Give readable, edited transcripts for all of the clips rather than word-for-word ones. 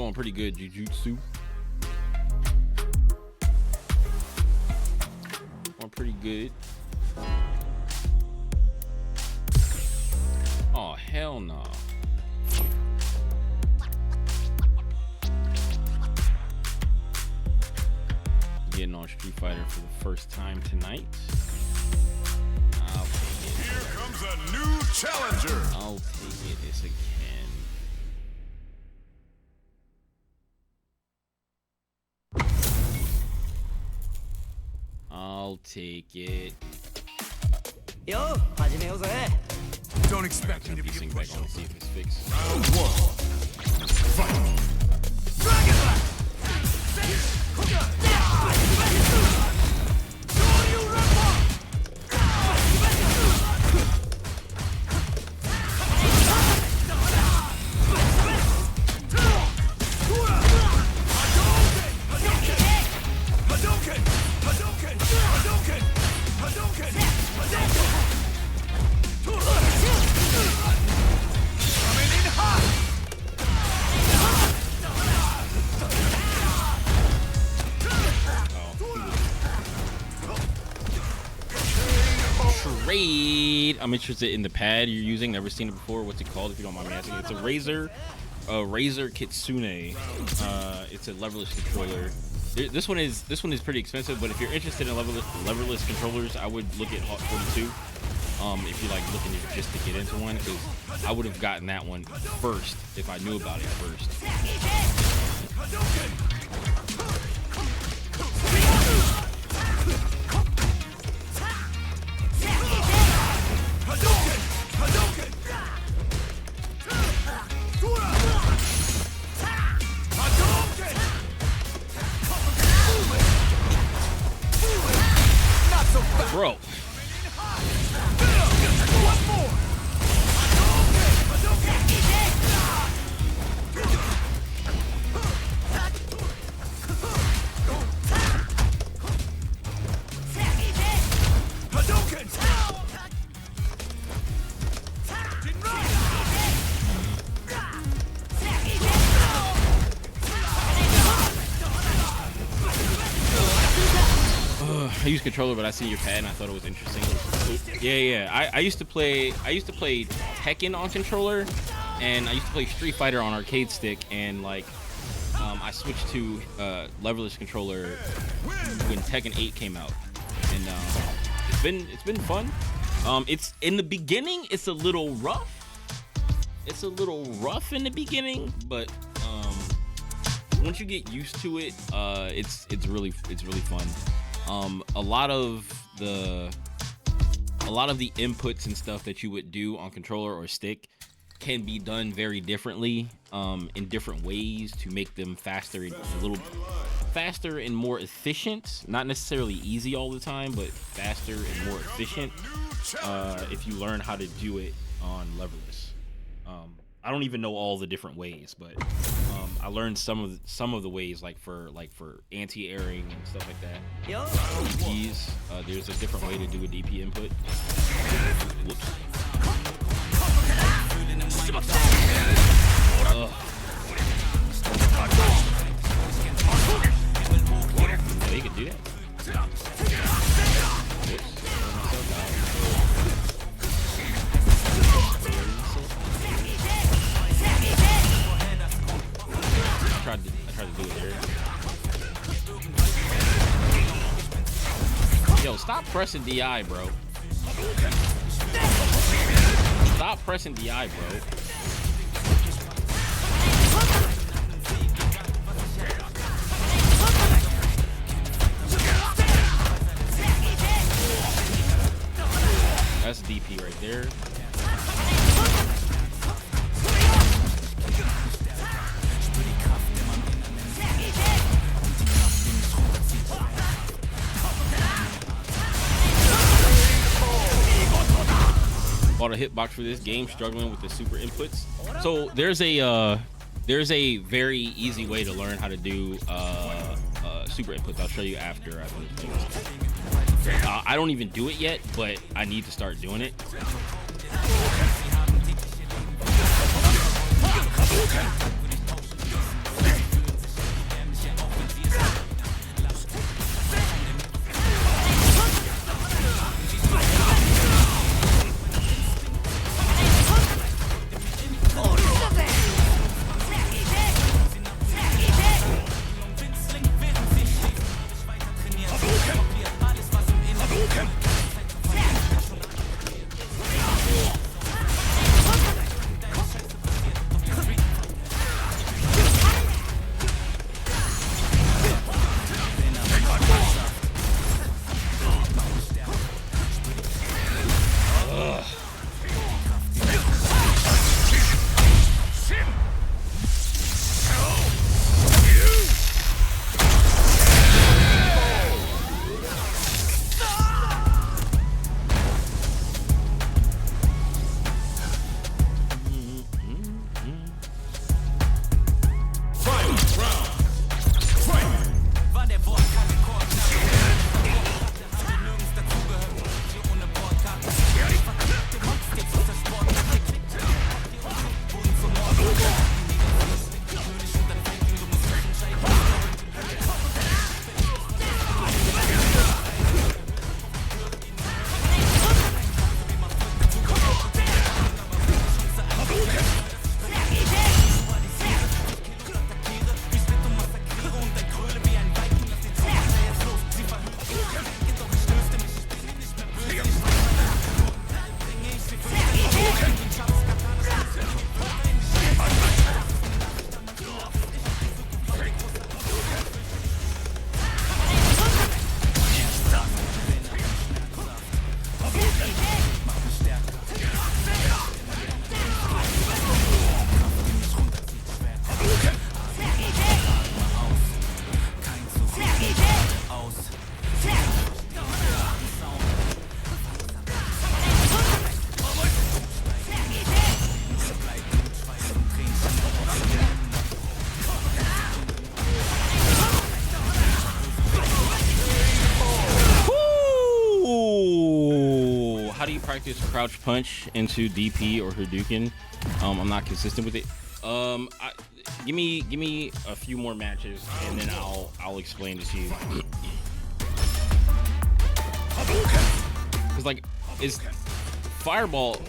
going pretty good, Jujutsu. Going pretty good. Oh, hell no. Getting on Street Fighter for the first time tonight. I'll take it. Here comes a new challenger. I'll take it this again. I'll take it. Yo, Don't expect me to be Piecing a back pushover. on to see if it's fixed. Round one. Fight. Dragon Trade. I'm interested in the pad you're using. Never seen it before. What's it called? If you don't mind me asking. It's a Razer Kitsune. It's a leverless controller. This one is pretty expensive, but if you're interested in leverless controllers, I would look at Hawk 42. If you're like looking just to get into one, because I would have gotten that one first if I knew about it first. Bro. I use controller, but I see your pad and I thought it was interesting. Yeah. I used to play Tekken on controller, and I used to play Street Fighter on arcade stick, and like I switched to leverless controller when Tekken 8 came out, and it's been fun. It's in the beginning, it's a little rough. It's a little rough in the beginning, but once you get used to it, it's really fun. A lot of the inputs and stuff that you would do on controller or stick can be done very differently, in different ways to make them faster, a little faster and more efficient. Not necessarily easy all the time, but faster and more efficient if you learn how to do it on leverless. I don't even know all the different ways, but I learned some of the ways, like for anti-airing and stuff like that. DPs, there's a different way to do a DP input. Whoops. Yeah, you can do that. I tried to do it there. Yo, stop pressing DI, bro. Stop pressing DI, bro. That's DP right there. Bought a hitbox for this game, struggling with the super inputs. So there's a very easy way to learn how to do super inputs. I'll show you after I finish this. I don't even do it yet, but I need to start doing it. practice crouch punch into DP or Hadouken. I'm not consistent with it. Give me a few more matches and then I'll explain to you. Cause like it's fireball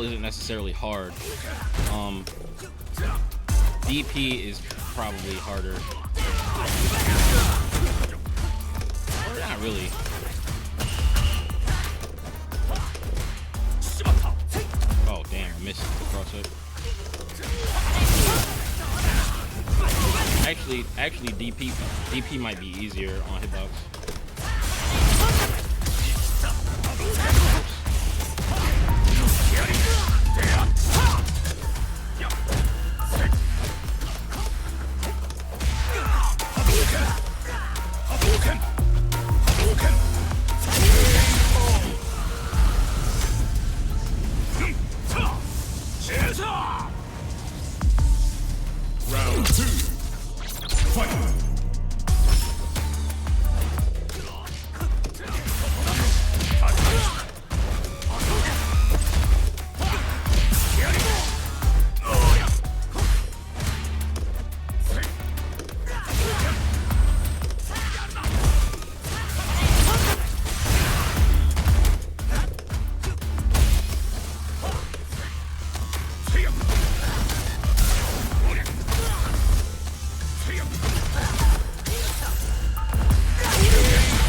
isn't necessarily hard. DP is probably harder. Or not really. Oh damn, I missed the cross up. Actually DP might be easier on hitbox. Round 2. Fight!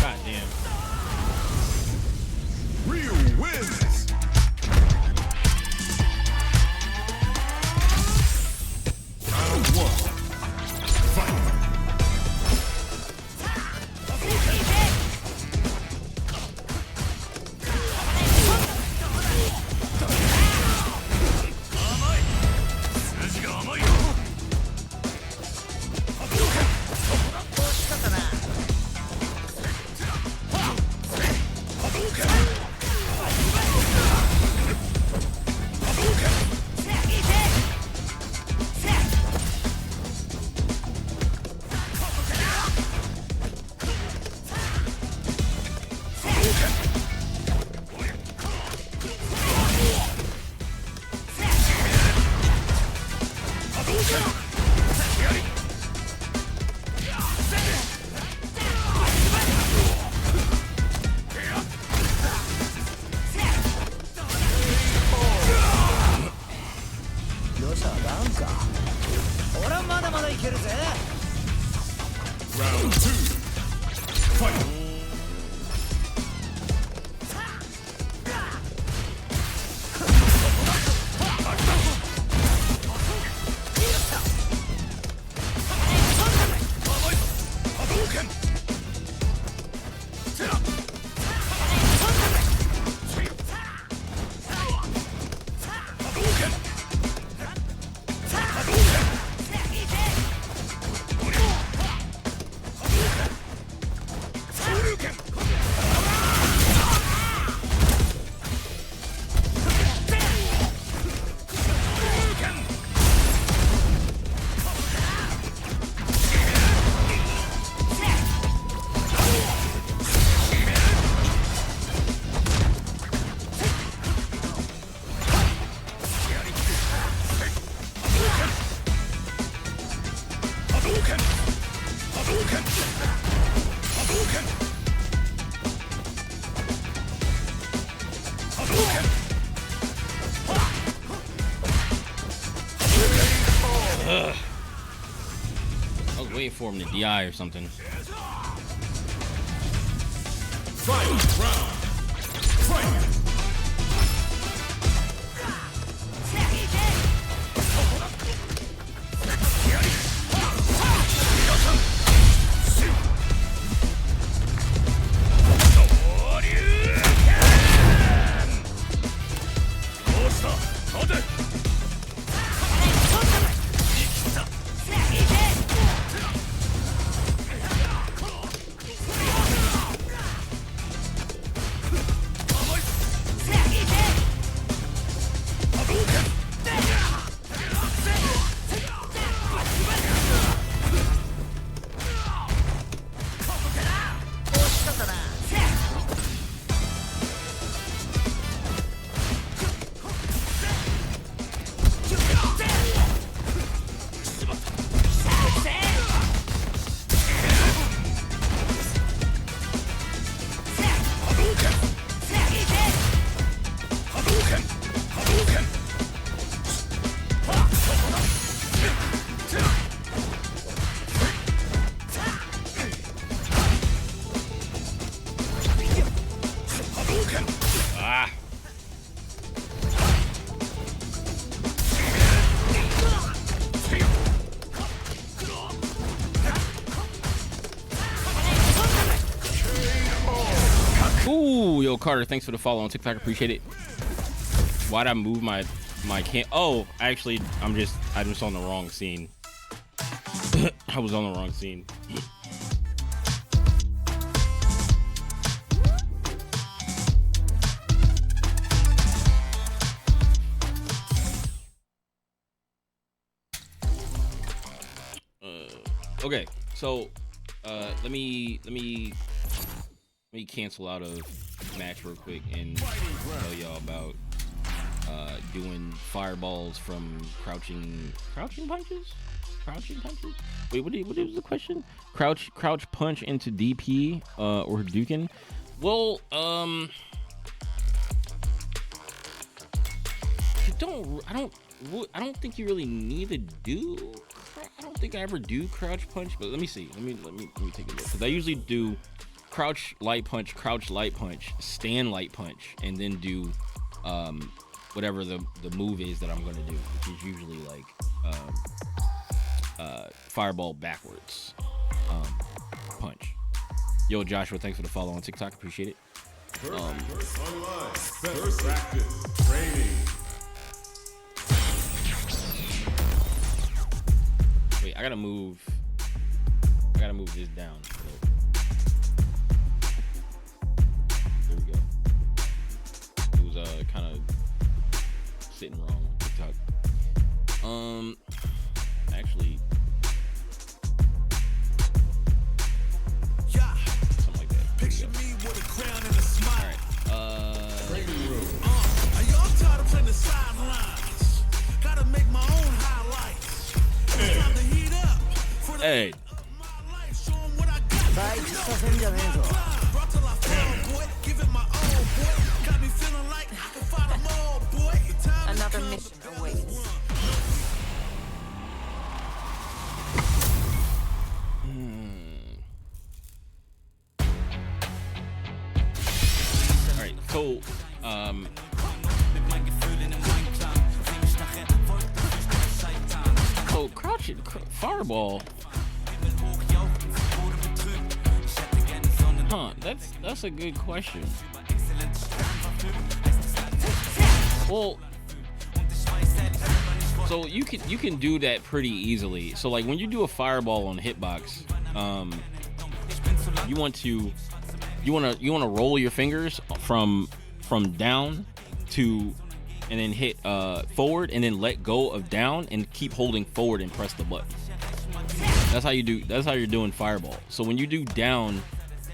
God damn. Ryu wins! Round 1. Fight! Round 2. Fight! I was waiting for him to DI or something. Fight! Round! Fight! Ooh, yo, Carter, thanks for the follow on TikTok. Appreciate it. Why'd I move my can? Oh, actually, I'm just on the wrong scene. I was on the wrong scene. Okay, so let me cancel out of match real quick and tell y'all about doing fireballs from crouching punches. Wait, what is the question? Crouch punch into DP or Hadouken? Well, I don't think you really need to do. I don't think I ever do crouch punch, but let me see. Let me take a look, because I usually do crouch light punch, stand light punch, and then do whatever the move is that I'm gonna do, which is usually like fireball backwards punch. Yo, Joshua, thanks for the follow on TikTok. Appreciate it. First online. First practice. Training. Wait, I gotta move this down. So. There we go. It was kind of sitting wrong on TikTok. Actually, something like that. Picture me with a crown and a smile. Training room. Y'all tired of playing the sidelines? Gotta make my own highlights. It's time to heat up for the Hey. my life. Show 'em what I got. 第一させんじゃねえぞ Brought till I found, boy. Give it my all, boy. Got me feeling like I can find them all, boy. Time has Another come mission to awaits. All right, so crouch it, fireball. Huh? That's a good question. Well, so you can do that pretty easily. So like when you do a fireball on hitbox, you want to roll your fingers from down to, and then hit forward and then let go of down and keep holding forward and press the button. That's how you're doing fireball. So when you do down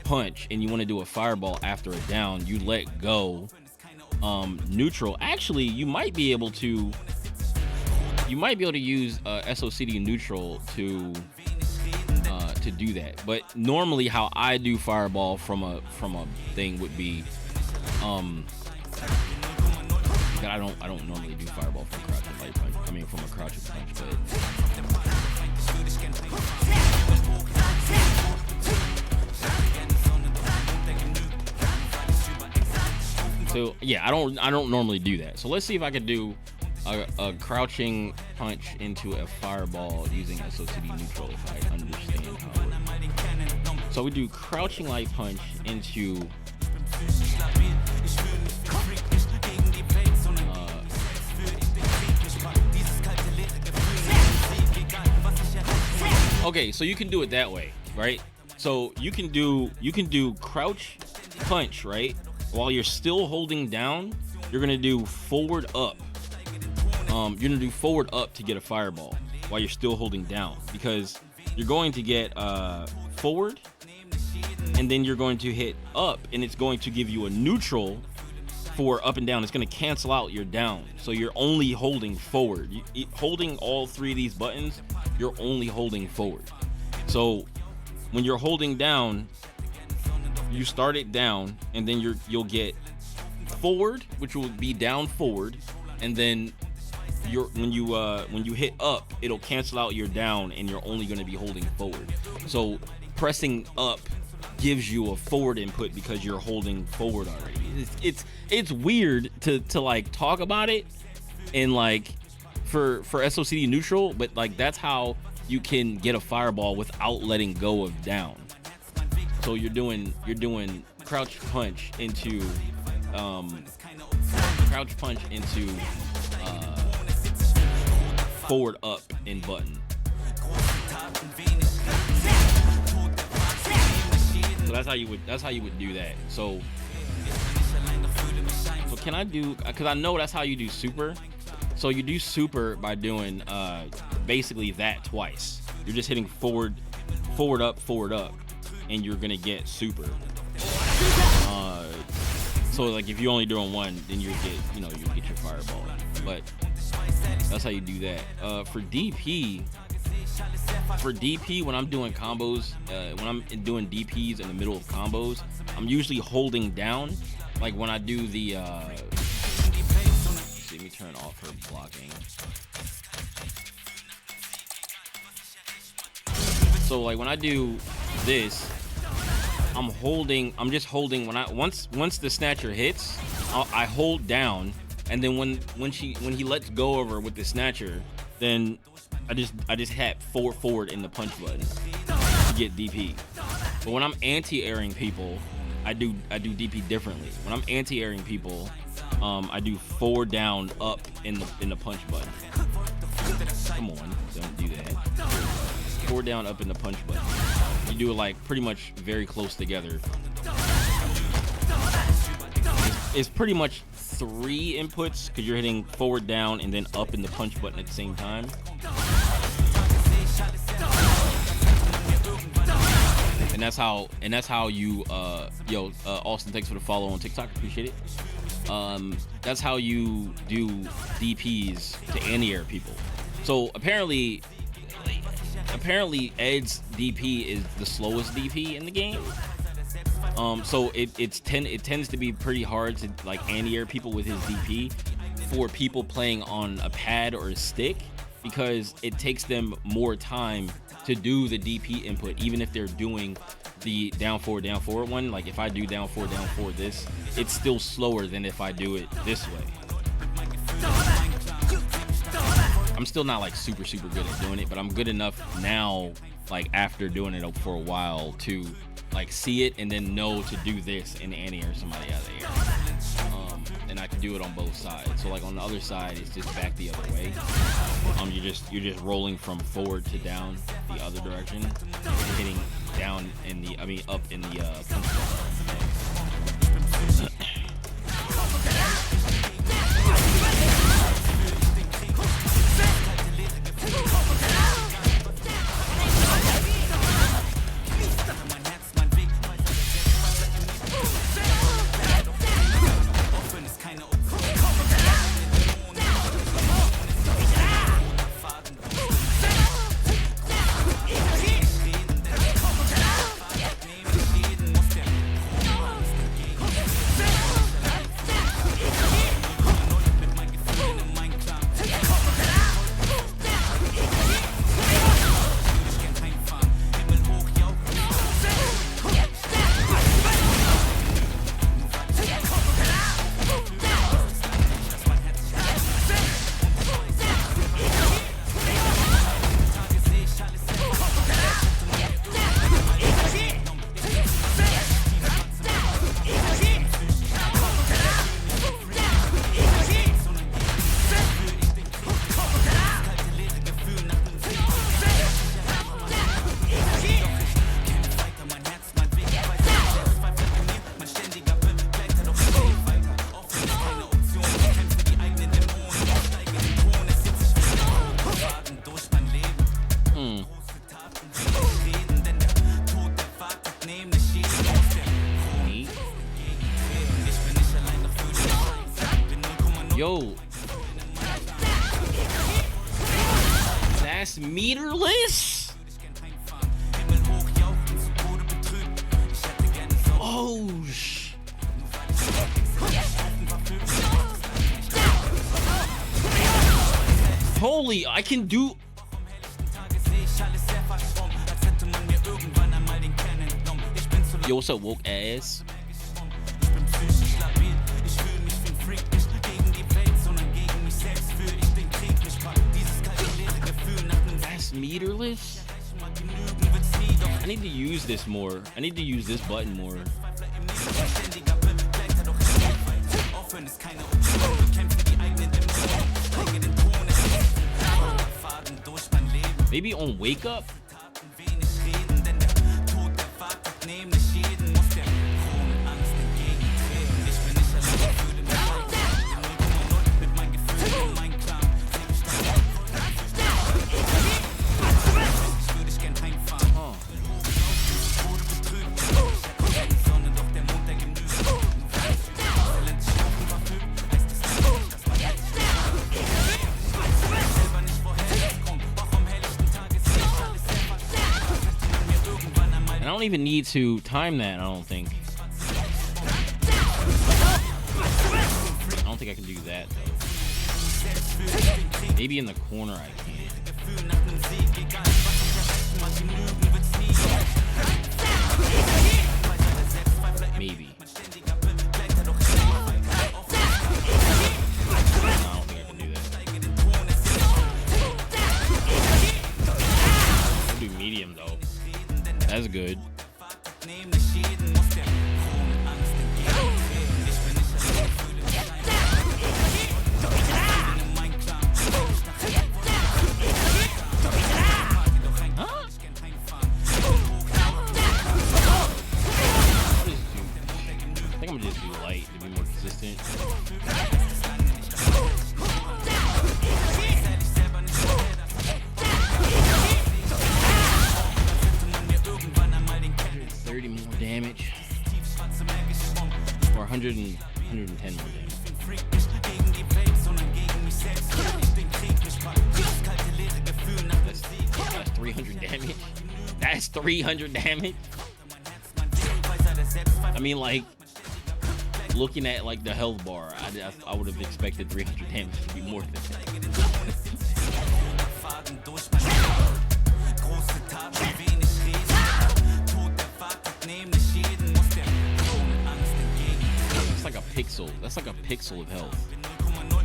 punch and you want to do a fireball after a down, you let go neutral. Actually, you might be able to use SOCD neutral to do that. But normally how I do fireball from a thing would be that I don't normally do fireball from crouch and light punch. I mean from a crouch and punch, but so yeah, I don't normally do that. So let's see if I could do a crouching punch into a fireball using SOCD neutral if I understand how it works. So we do crouching light punch into okay, so you can do it that way, right? So you can do crouch punch, right? While you're still holding down, you're gonna do forward up. You're gonna do forward up to get a fireball while you're still holding down, because you're going to get forward, and then you're going to hit up, and it's going to give you a neutral for up and down. It's going to cancel out your down, so you're only holding forward. Holding all three of these buttons, you're only holding forward. So when you're holding down, you start it down, and then you'll get forward, which will be down forward, and then when you hit up, it'll cancel out your down, and you're only going to be holding forward. So pressing up gives you a forward input because you're holding forward already. It's weird to like talk about it and like for SOCD neutral, but like that's how you can get a fireball without letting go of down. So you're doing crouch punch into forward up in button. So that's how you would do that. So can I do, because I know that's how you do super. So you do super by doing basically that twice. You're just hitting forward up, and you're gonna get super. So like if you're only doing one, then you get your fireball. But that's how you do that. For DP, when I'm doing combos, when I'm doing DPs in the middle of combos, I'm usually holding down. Like when I do the let me turn off her blocking. So like when I do this, I'm just holding once the snatcher hits, I hold down, and then when he lets go of her with the snatcher, then I just hit forward in the punch button to get DP. But when I'm anti-airing people, I do DP differently. When I'm anti-airing people, I do forward down up in the punch button. Come on, don't do that. Forward down up in the punch button. You do it like pretty much very close together. It's pretty much 3 inputs because you're hitting forward down and then up in the punch button at the same time. And that's how you Austin, thanks for the follow on TikTok, appreciate it. That's how you do DPs to anti-air people. So apparently Ed's DP is the slowest DP in the game. So it tends to be pretty hard to like anti-air people with his DP for people playing on a pad or a stick, because it takes them more time to do the DP input, even if they're doing the down forward one. Like if I do down forward this, it's still slower than if I do it this way. I'm still not like super good at doing it, but I'm good enough now, like after doing it for a while, to like see it and then know to do this and anti-air somebody out of the air. And I can do it on both sides. So like on the other side, it's just back the other way. You're just rolling from forward to down the other direction, and hitting down up in the punch ball. Yo, that's meterless? Oh, holy, I can do. Yo, what's up, woke ass? That's meterless? I need to use this more. I need to use this button more. Maybe on Wake Up? And I don't even need to time that, I don't think. I don't think I can do that, though. Maybe in the corner I can. Maybe. I don't think I can do that. I'll do medium, though. That's good. I think I'm gonna just do light to be more consistent. More damage, or 110 more damage. That's 300 damage. That's 300 damage. I mean, like, looking at like the health bar, I would have expected 300 damage to be more than that. That's like a pixel. That's like a pixel of health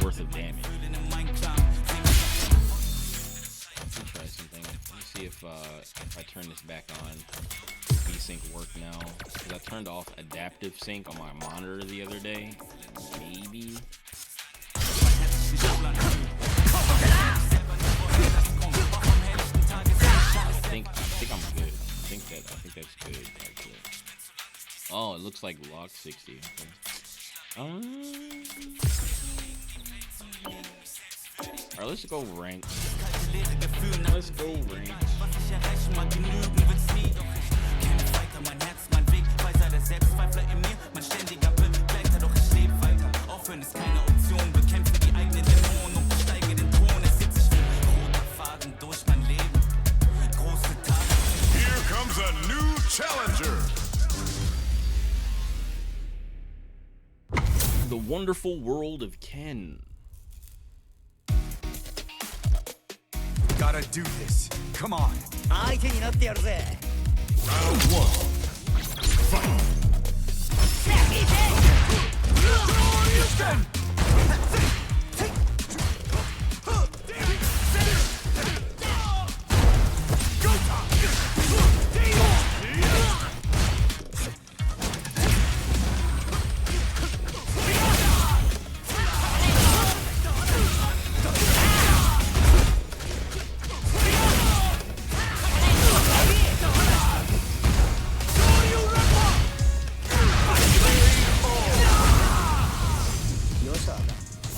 worth of damage. Let me try something. Let me see if I turn this back on. V-Sync work now. Because I turned off adaptive sync on my monitor the other day. Maybe. I think I'm good. I think that's good actually. Oh, it looks like lock 60. Okay. Alright, let's go rank. Let's go rank. Here comes a new challenger. The wonderful world of Ken. Gotta do this. Come on. 相手になってやるぜ Round one. Fight.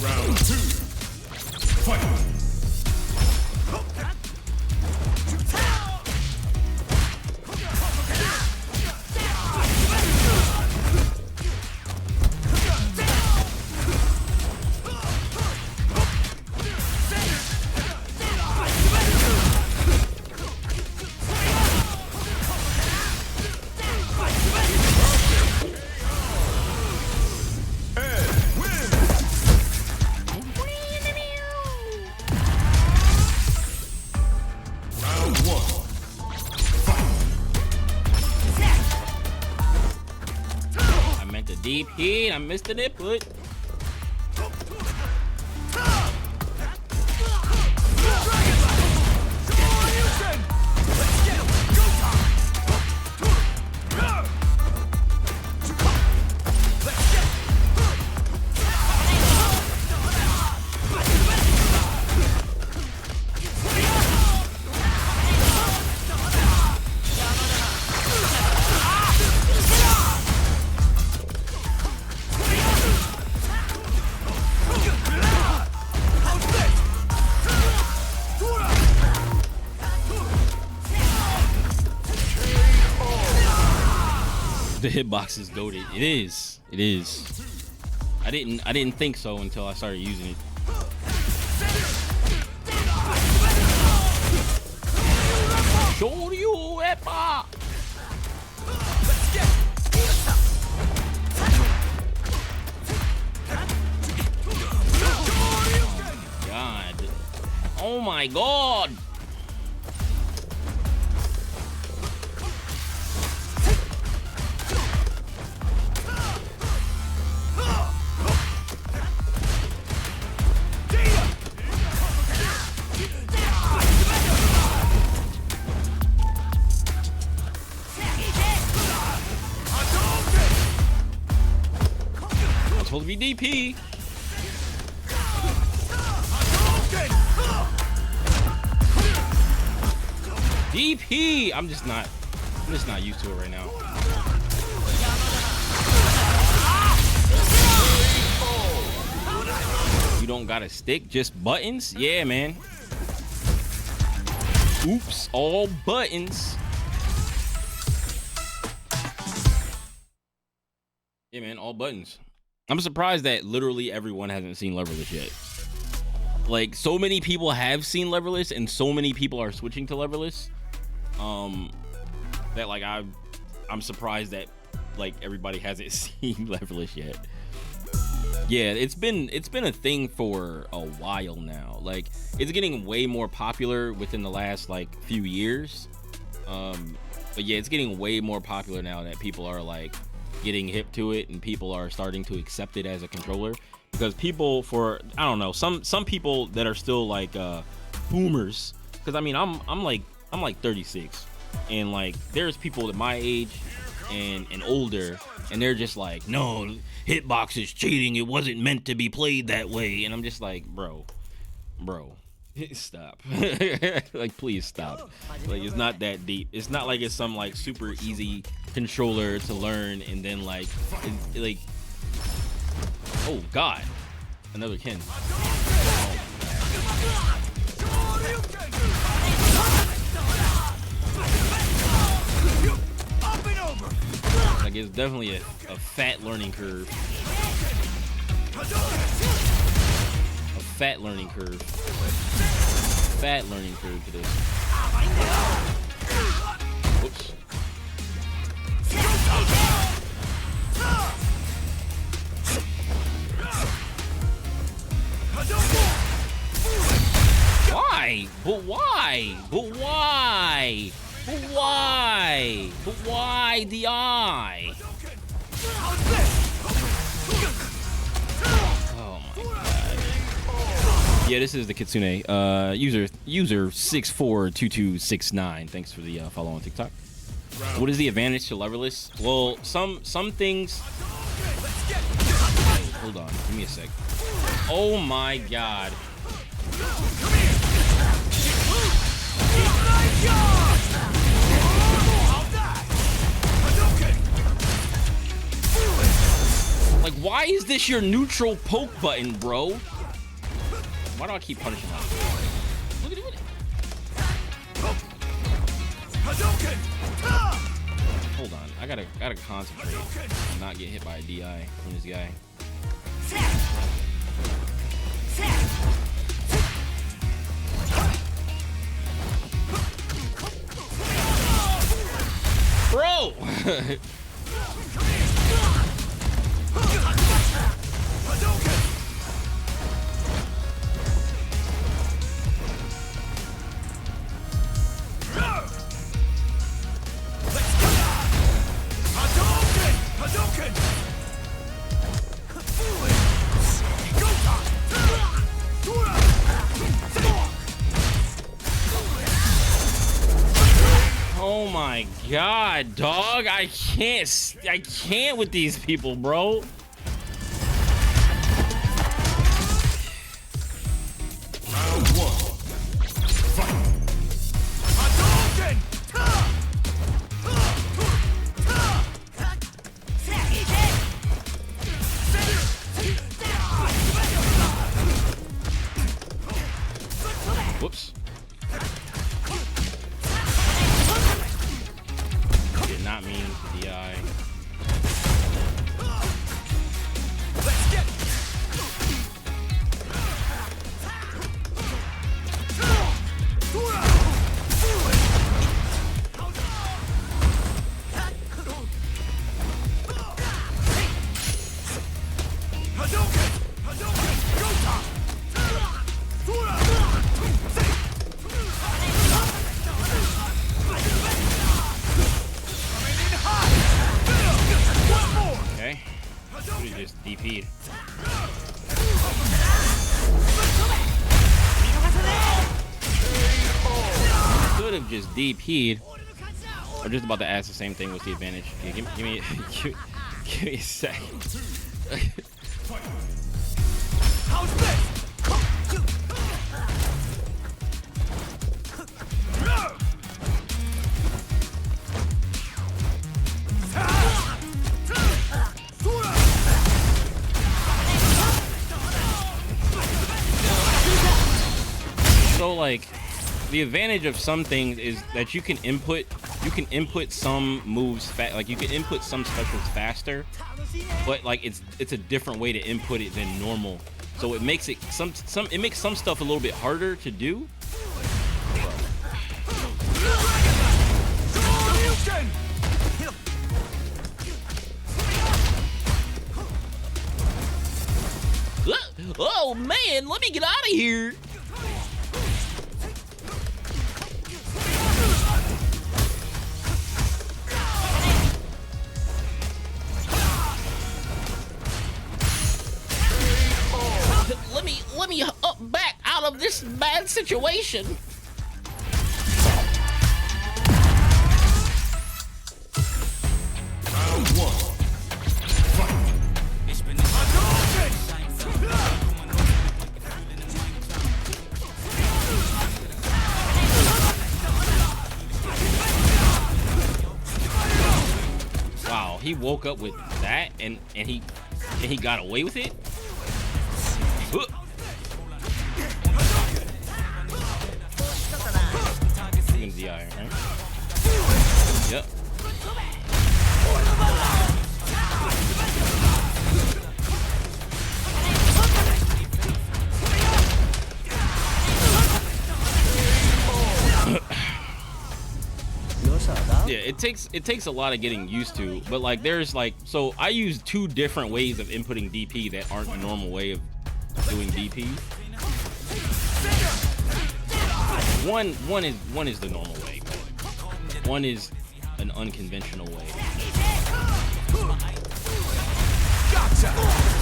Round two. Fight. Deep heat, I missed an input. The hitbox is goated. It is. It is. I didn't think so until I started using it. Shoryu Epa. God. Oh my God. Supposed to be DP. DP. I'm just not used to it right now. You don't got a stick, just buttons? Yeah, man. Oops, all buttons. Yeah, man, all buttons. I'm surprised that literally everyone hasn't seen Leverless yet. Like, so many people have seen Leverless and so many people are switching to Leverless. That like I'm surprised that like everybody hasn't seen Leverless yet. Yeah, it's been a thing for a while now. Like, it's getting way more popular within the last like few years. But yeah, it's getting way more popular now that people are like getting hip to it and people are starting to accept it as a controller, because people, for I don't know, some people that are still like boomers, because I mean I'm like 36, and like there's people at my age and older, and they're just like, no, hitbox is cheating, it wasn't meant to be played that way. And I'm just like, bro stop. Like, please stop. Like, it's not that deep. It's not like it's some like super easy controller to learn and then like like, oh god, another Ken. Like, it's definitely a fat learning curve. A fat learning curve. Fat learning curve to this. Whoops. Why? But why? But why? But why? But why the eye? Oh my god. Yeah, this is the Kitsune. User 642269. Thanks for the follow on TikTok. What is the advantage to Leverless? Well, some things. Hey, hold on, give me a sec. Oh my god. Like, why is this your neutral poke button, bro? Why do I keep punishing that? Look at it. Hold on, I gotta concentrate and not get hit by a DI from this guy. Bro! Oh my god, dog. I can't with these people, bro. Round one. Fight. Whoops. Did not mean DI. DP'd. Could have just DP'd. Or just about to ask the same thing. What's the advantage? Yeah, give me give me a second. How's this? So like, the advantage of some things is that you can input some moves like you can input some specials faster, but like it's a different way to input it than normal. So it makes it it makes some stuff a little bit harder to do. Oh man, let me get out of here. Let me up back out of this bad situation. Round 1. Fight. Wow, he woke up with that and he got away with it. In the iron, right? Yep. Yeah, it takes a lot of getting used to, but like there's like, so I use 2 different ways of inputting DP that aren't a normal way of doing DP. One is the normal way. One is an unconventional way.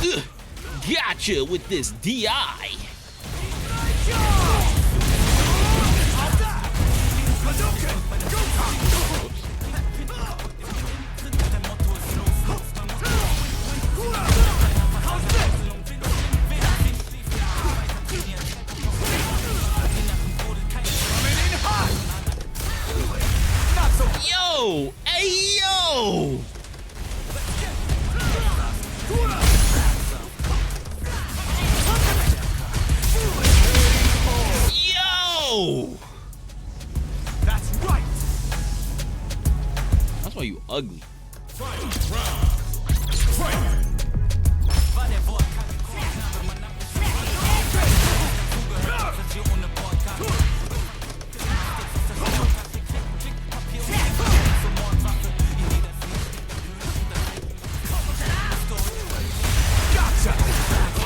Ugh, gotcha with this DI. Yo! Hey, yo! Yo! That's right. That's why you ugly.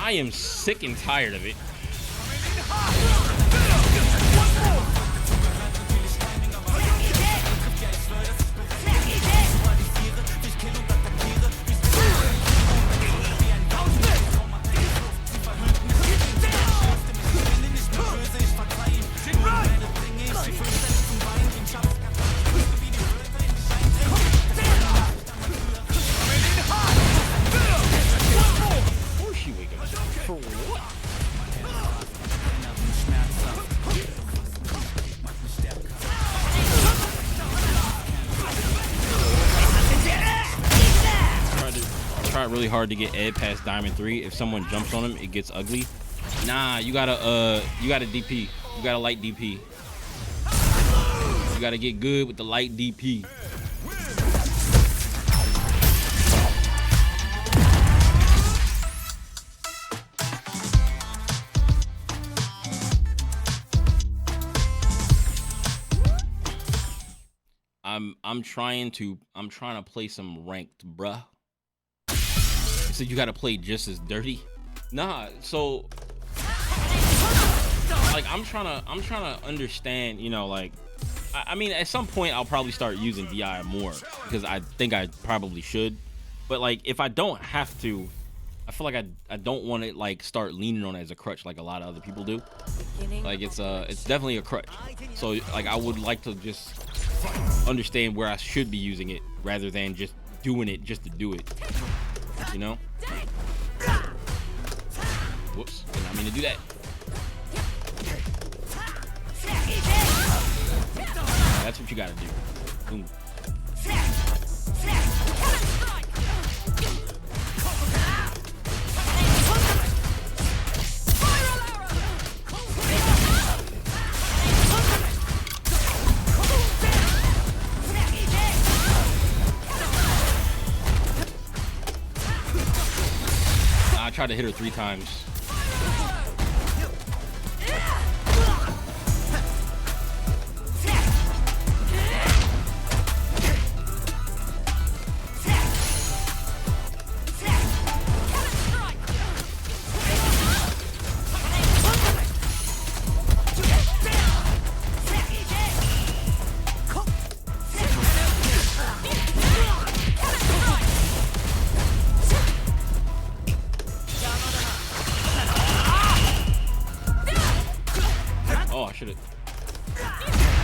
I am sick and tired of it. Really hard to get Ed past Diamond 3. If someone jumps on him, it gets ugly. Nah, you gotta DP. You gotta light DP. You gotta get good with the light DP. I'm trying to play some ranked, bruh. So you gotta play just as dirty? Nah, so like I'm trying to understand, you know, like I mean at some point I'll probably start using DI more because I think I probably should, but like if I don't have to, I I feel like I don't want to like start leaning on it as a crutch like a lot of other people do. Like it's definitely a crutch. So like I would like to just understand where I should be using it rather than just doing it just to do it. You know? Whoops, did not mean to do that. That's what you gotta do. Boom. I tried to hit her 3 times. Oh, I should have.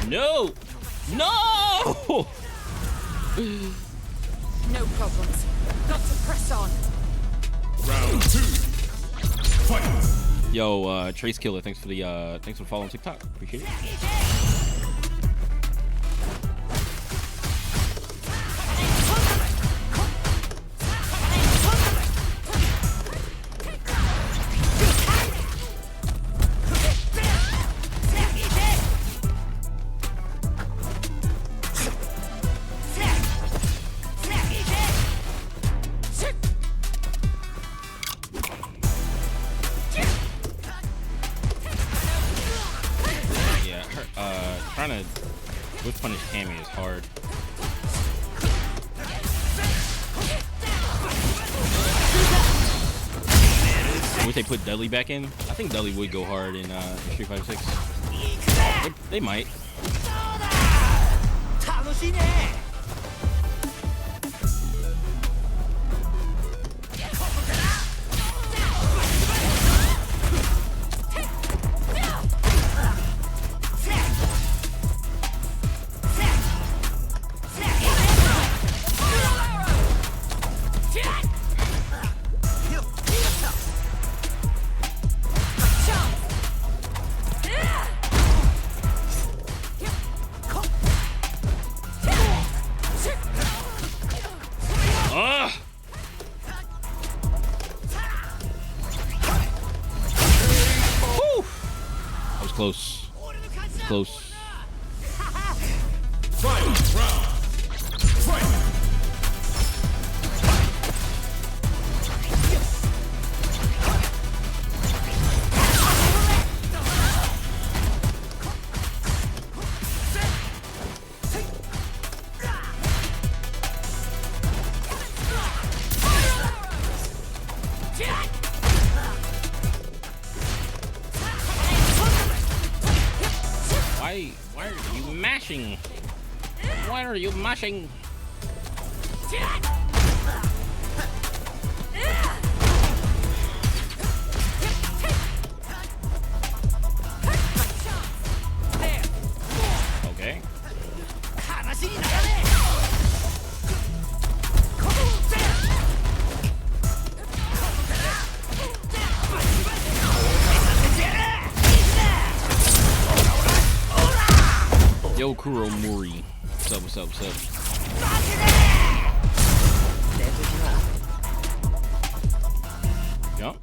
No! No! No problems. Got to press on. Round 2. Fight. Yo, Trace Killer, thanks for the follow on TikTok. Appreciate it. Trying to whip punish Cammy is hard. I wish they put Dudley back in. I think Dudley would go hard in Street Fighter 6. They might. 楽しいね Ugh! Whew! That was close. Close. Final round. Fight. Why are you mashing? Why are you mashing? Okay. 話にならね Yo, Kuro Mori. What's up, what's up, what's up? Jump.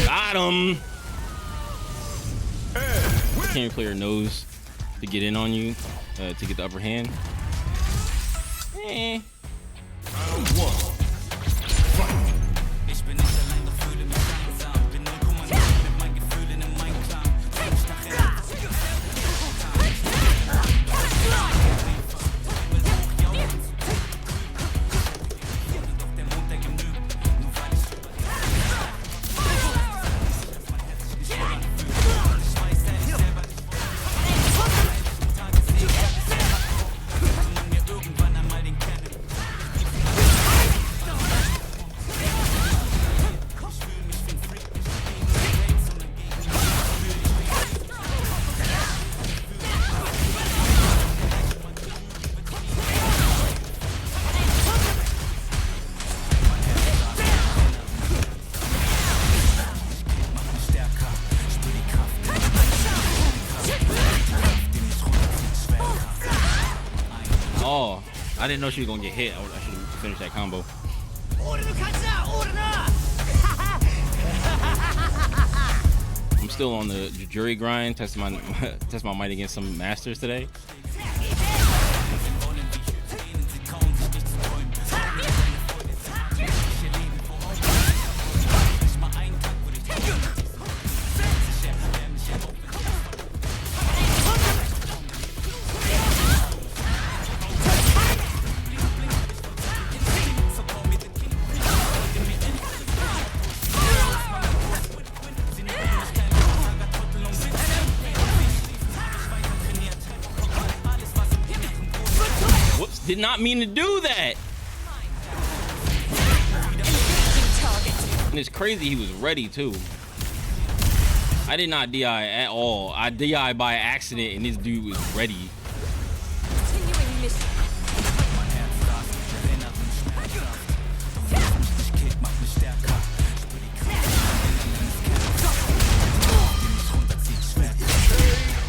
Got him. Cammy player knows to get in on you, to get the upper hand. Eh. Round 1. Fight. Ich bin nicht allein, doch fühle mich einsam. Bin ein Kommandant mit meinen Gefühlen in meinem Clan. Doch der Mond, der genügt, nur weil ich irgendwann Oh, I didn't know she was gonna get hit. I should have finished that combo. 俺の勝ちだ俺の I'm still on the jury grind, test my might against some masters today. Whoops, did not mean to do that. And it's crazy he was ready too. I did not DI at all. I DI by accident and this dude was ready. Continuing mission.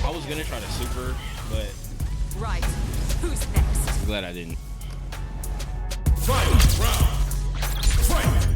I was gonna try to super, but Right. Who's next? I'm glad I didn't. Final round. Fight.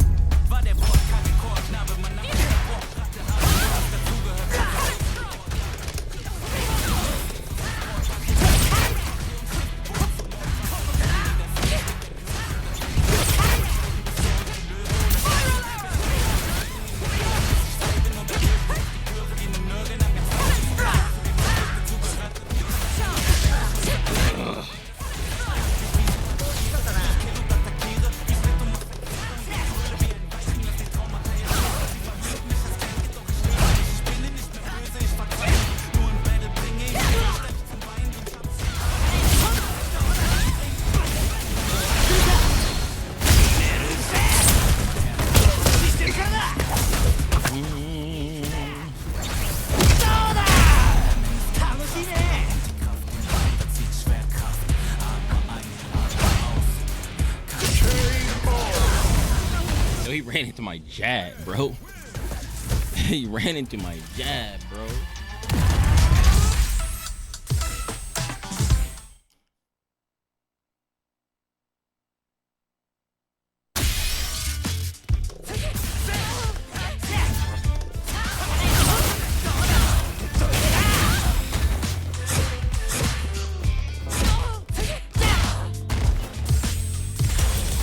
Yo, he ran into my jab, bro. He ran into my jab, bro.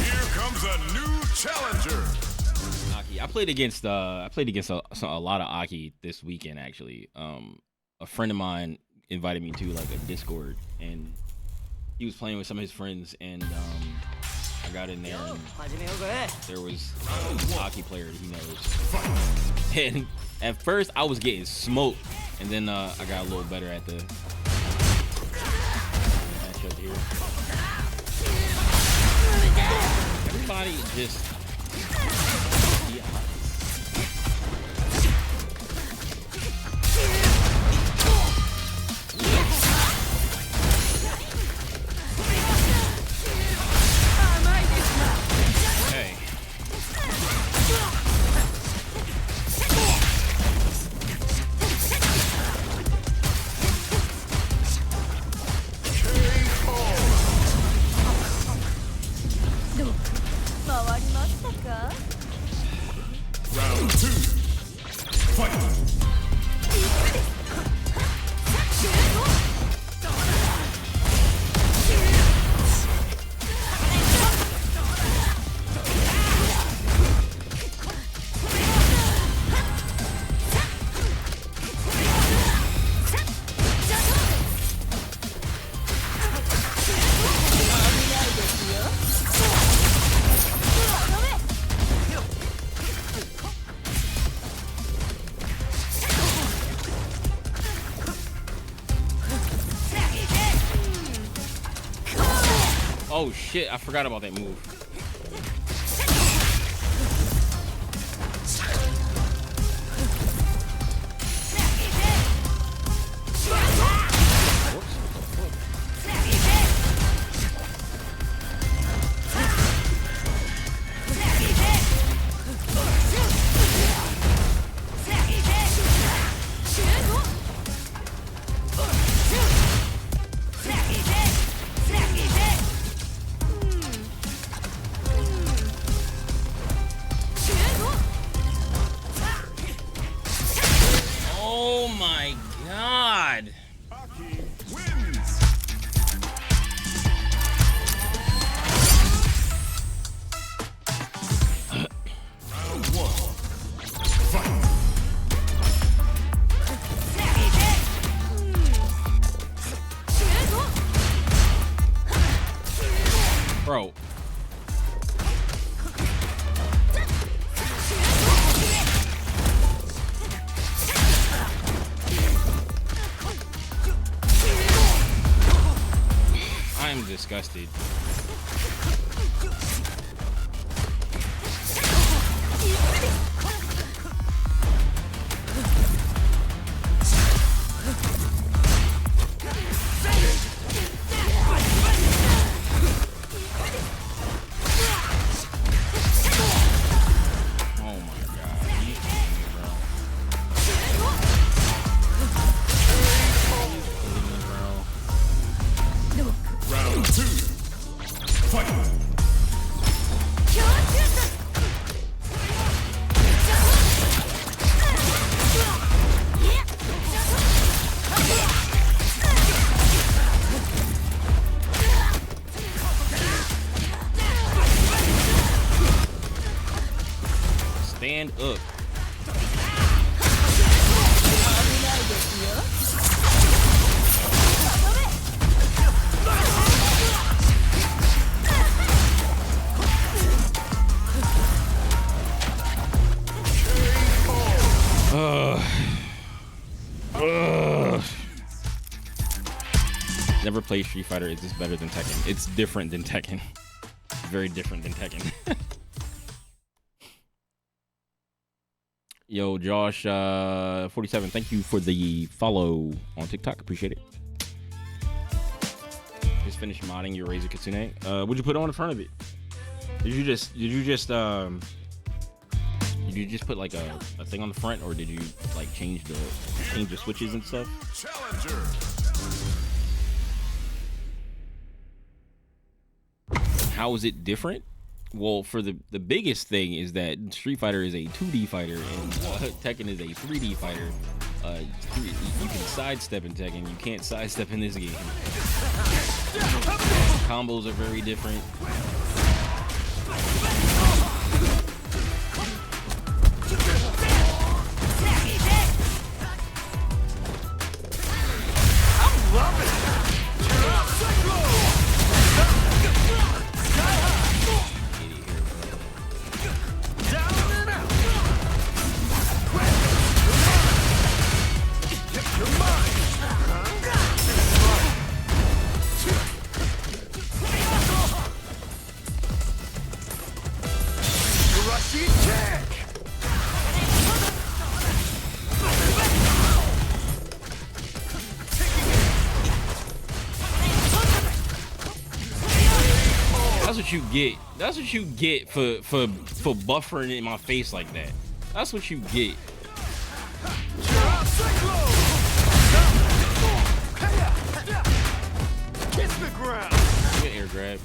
Here comes a new challenger. Aki. I played against a lot of Aki this weekend actually. A friend of mine invited me to like a Discord and he was playing with some of his friends and I got in there and 始めようぜ there was an Aki player that he knows. And at first I was getting smoked and then I got a little better at the matchup here. Everybody just yeah. Hey. Round two. Fight. Oh shit, I forgot about that move. Bro. I'm disgusted. Stand up. Never played Street Fighter. Is this better than Tekken? It's different than Tekken. It's very different than Tekken. Yo, Josh, 47. Thank you for the follow on TikTok. Appreciate it. Just finished modding your Razer Kitsune. What'd you put on the front of it? Did you just put like a thing on the front, or did you like change the switches and stuff? Challenger. How is it different? Well, for the biggest thing is that Street Fighter is a 2D fighter and Tekken is a 3D fighter. You can sidestep in Tekken, you can't sidestep in this game. Combos are very different. I'm loving it. That's what you get. That's what you get for buffering in my face like that. That's what you get. Kiss the ground. Good air grab.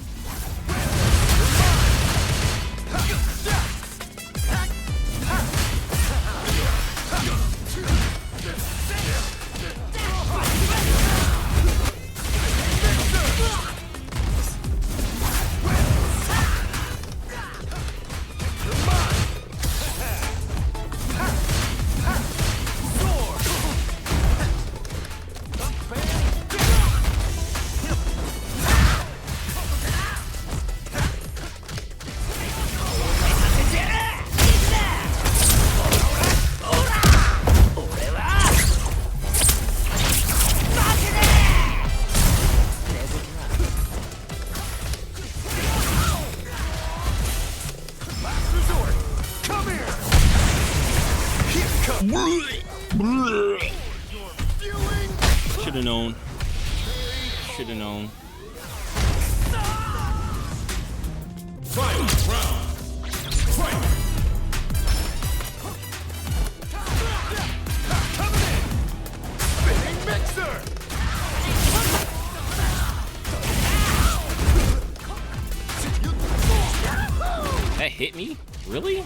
Should have known. Should have known. Final round. Fight. Coming in. Spinning mixer. That hit me? Really?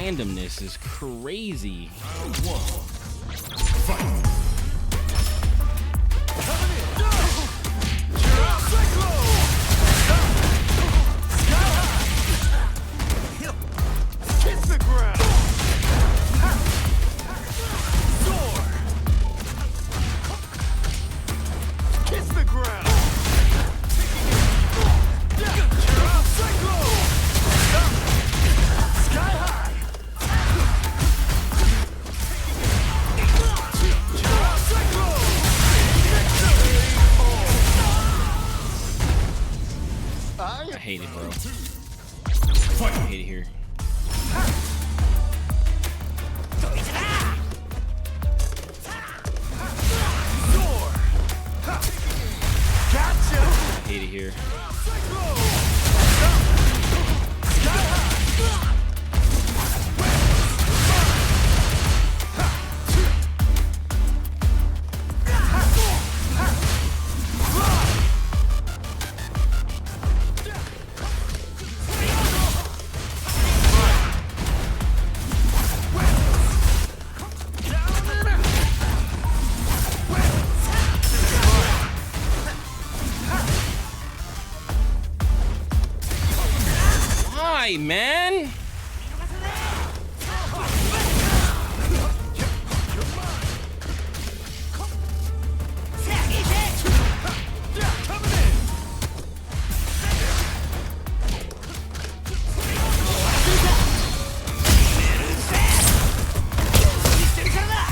randomness is crazy. Kiss the ground. Soar. Kiss the ground. Cyclone. Sky high. Cyclone. I hate it, bro. I hate it here. Soar. Gotcha. I hate it here. Why, man?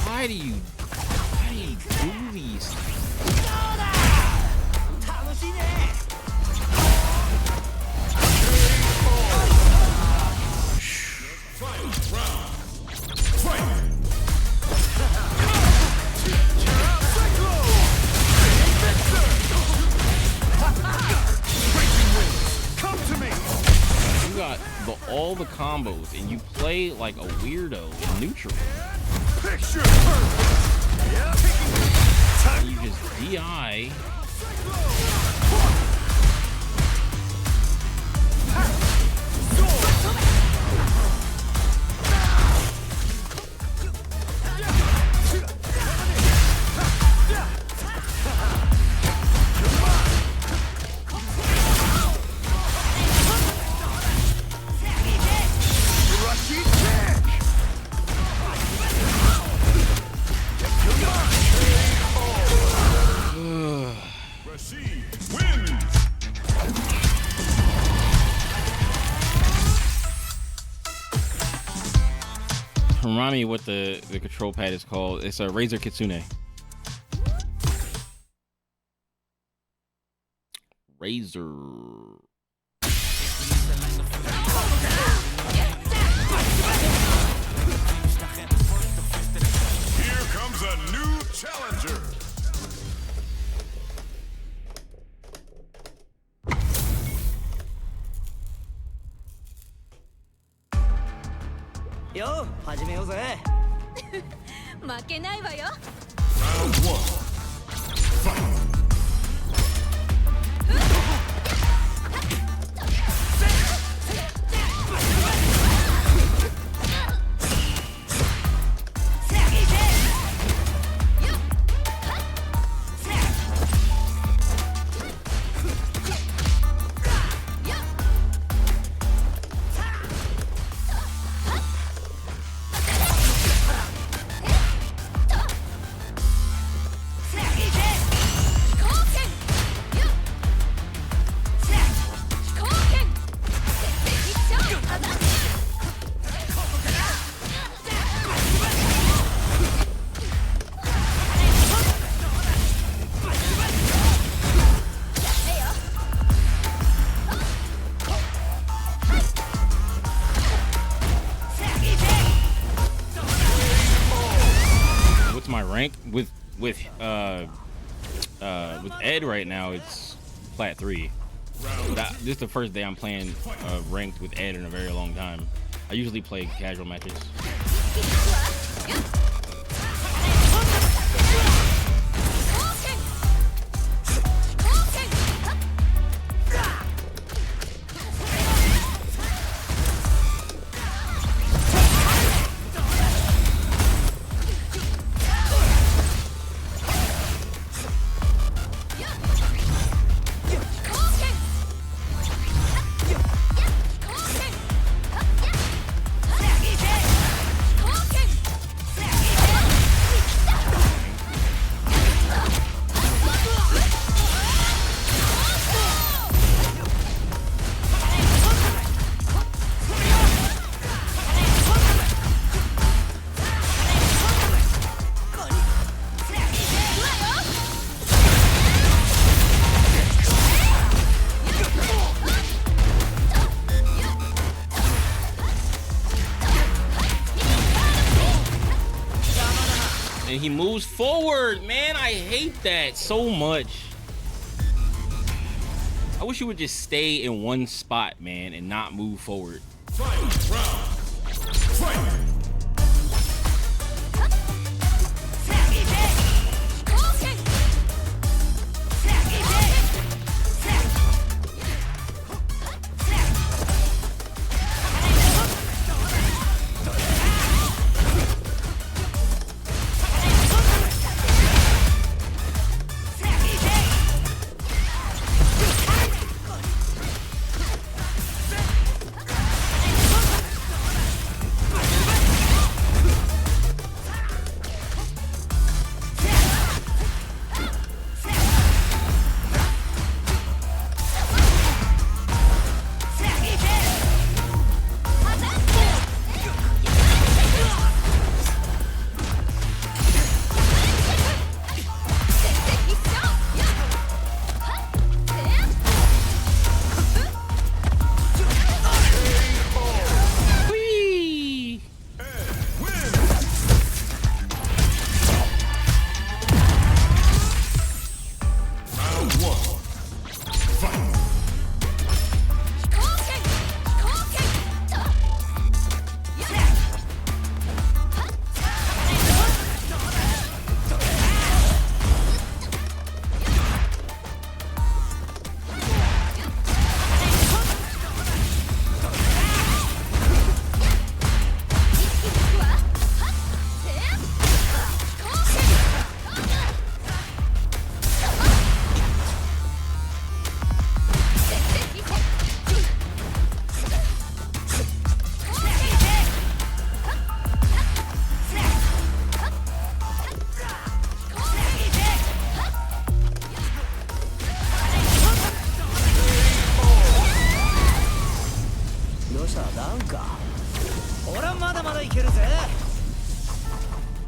Why do you do these things? 楽しいね Come to me. You got all the combos and you play like a weirdo in neutral. Picture perfect. Yeah. You just DI. Rushy kick. Rashid wins. Remind me what the control pad is called. It's a Razer Kitsune. Razer. Here comes a new challenger. Yo, 始めようぜ負けないわよ Round one. Fight. My rank with Ed right now, it's plat 3. This is the first day I'm playing ranked with Ed in a very long time. I usually play casual matches. And he moves forward. Man, I hate that so much. I wish you would just stay in one spot, man, and not move forward. Final round. Fight.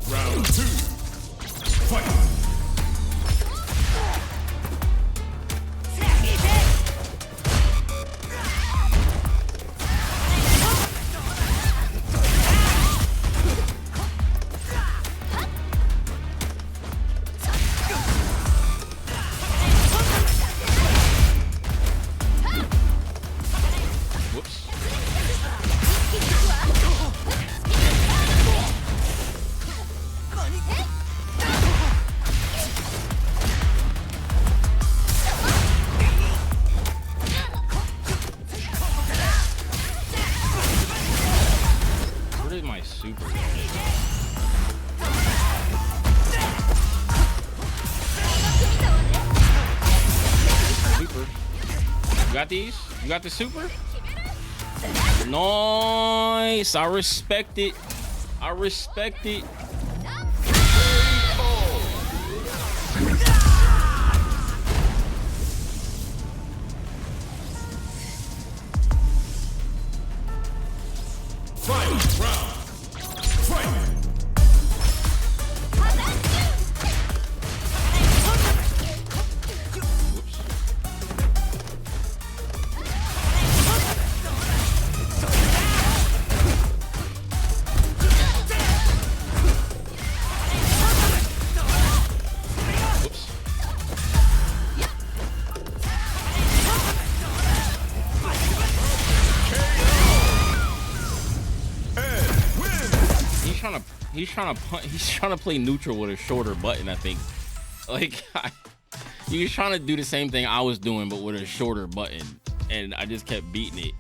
Round 2. Fight. What is my super? Super. You got these? You got the super? Nice. I respect it. I respect it. Final round. Fight. He's trying to play neutral with a shorter button, I think. Like, he was trying to do the same thing I was doing, but with a shorter button, and I just kept beating it.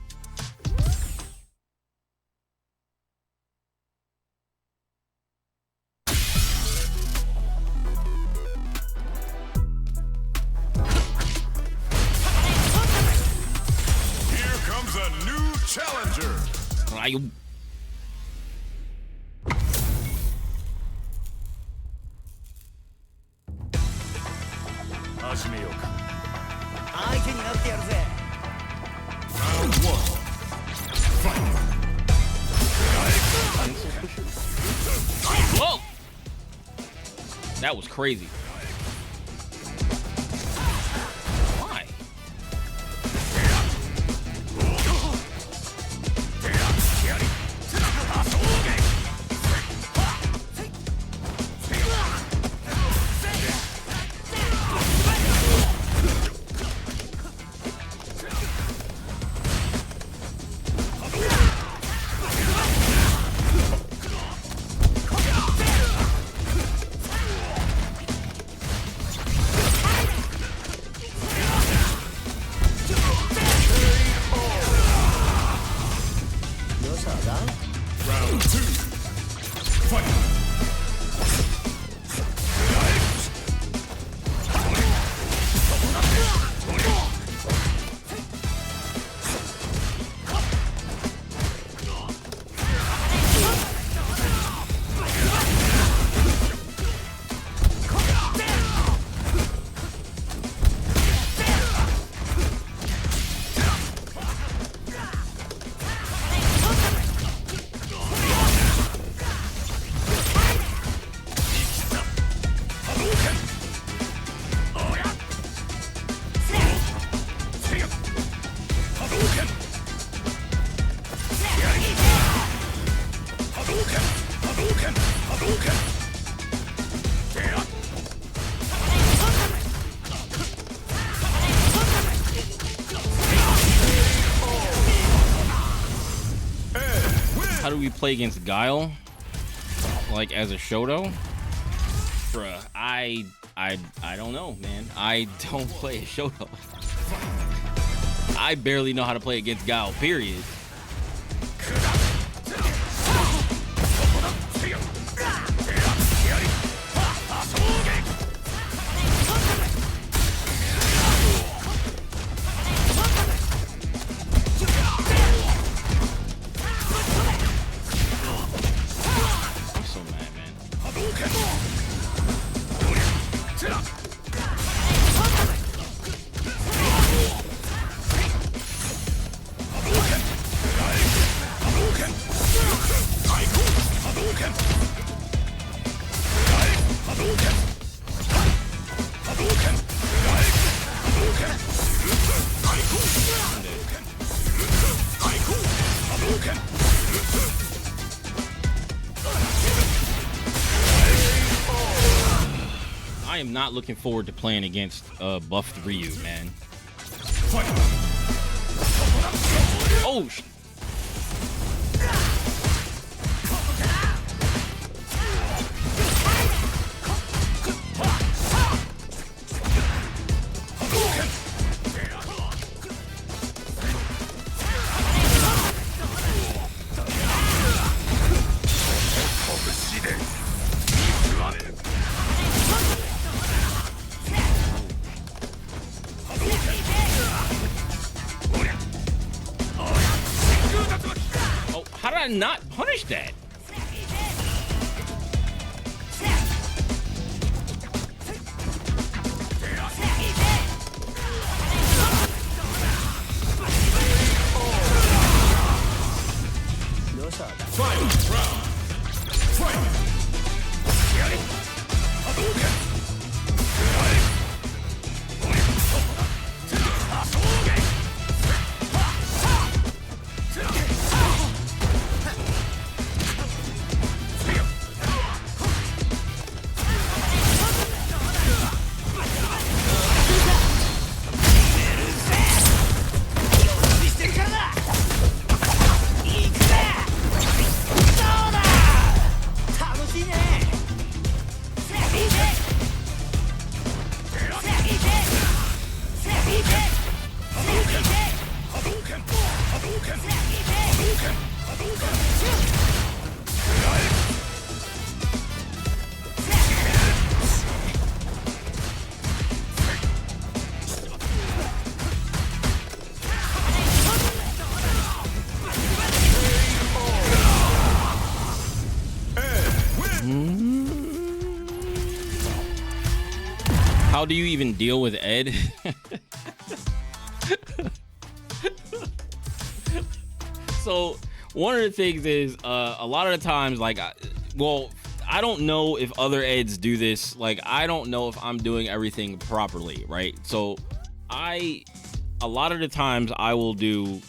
Here comes a new challenger. Ryu. 始めようか。相手になってやるぜ。 Round 1. Fight. Whoa! That was crazy. Why? Round 2. Fight. How do we play against Guile? Like as a Shoto? Bruh, I don't know, man. I don't play a Shoto. I barely know how to play against Guile, period. I am not looking forward to playing against buffed Ryu, man. Oh, how did I not punish that? Final round. Fight. How do you even deal with Ed? So one of the things is a lot of the times, like, I don't know if other Eds do this. Like, I don't know if I'm doing everything properly, right? So a lot of the times I will do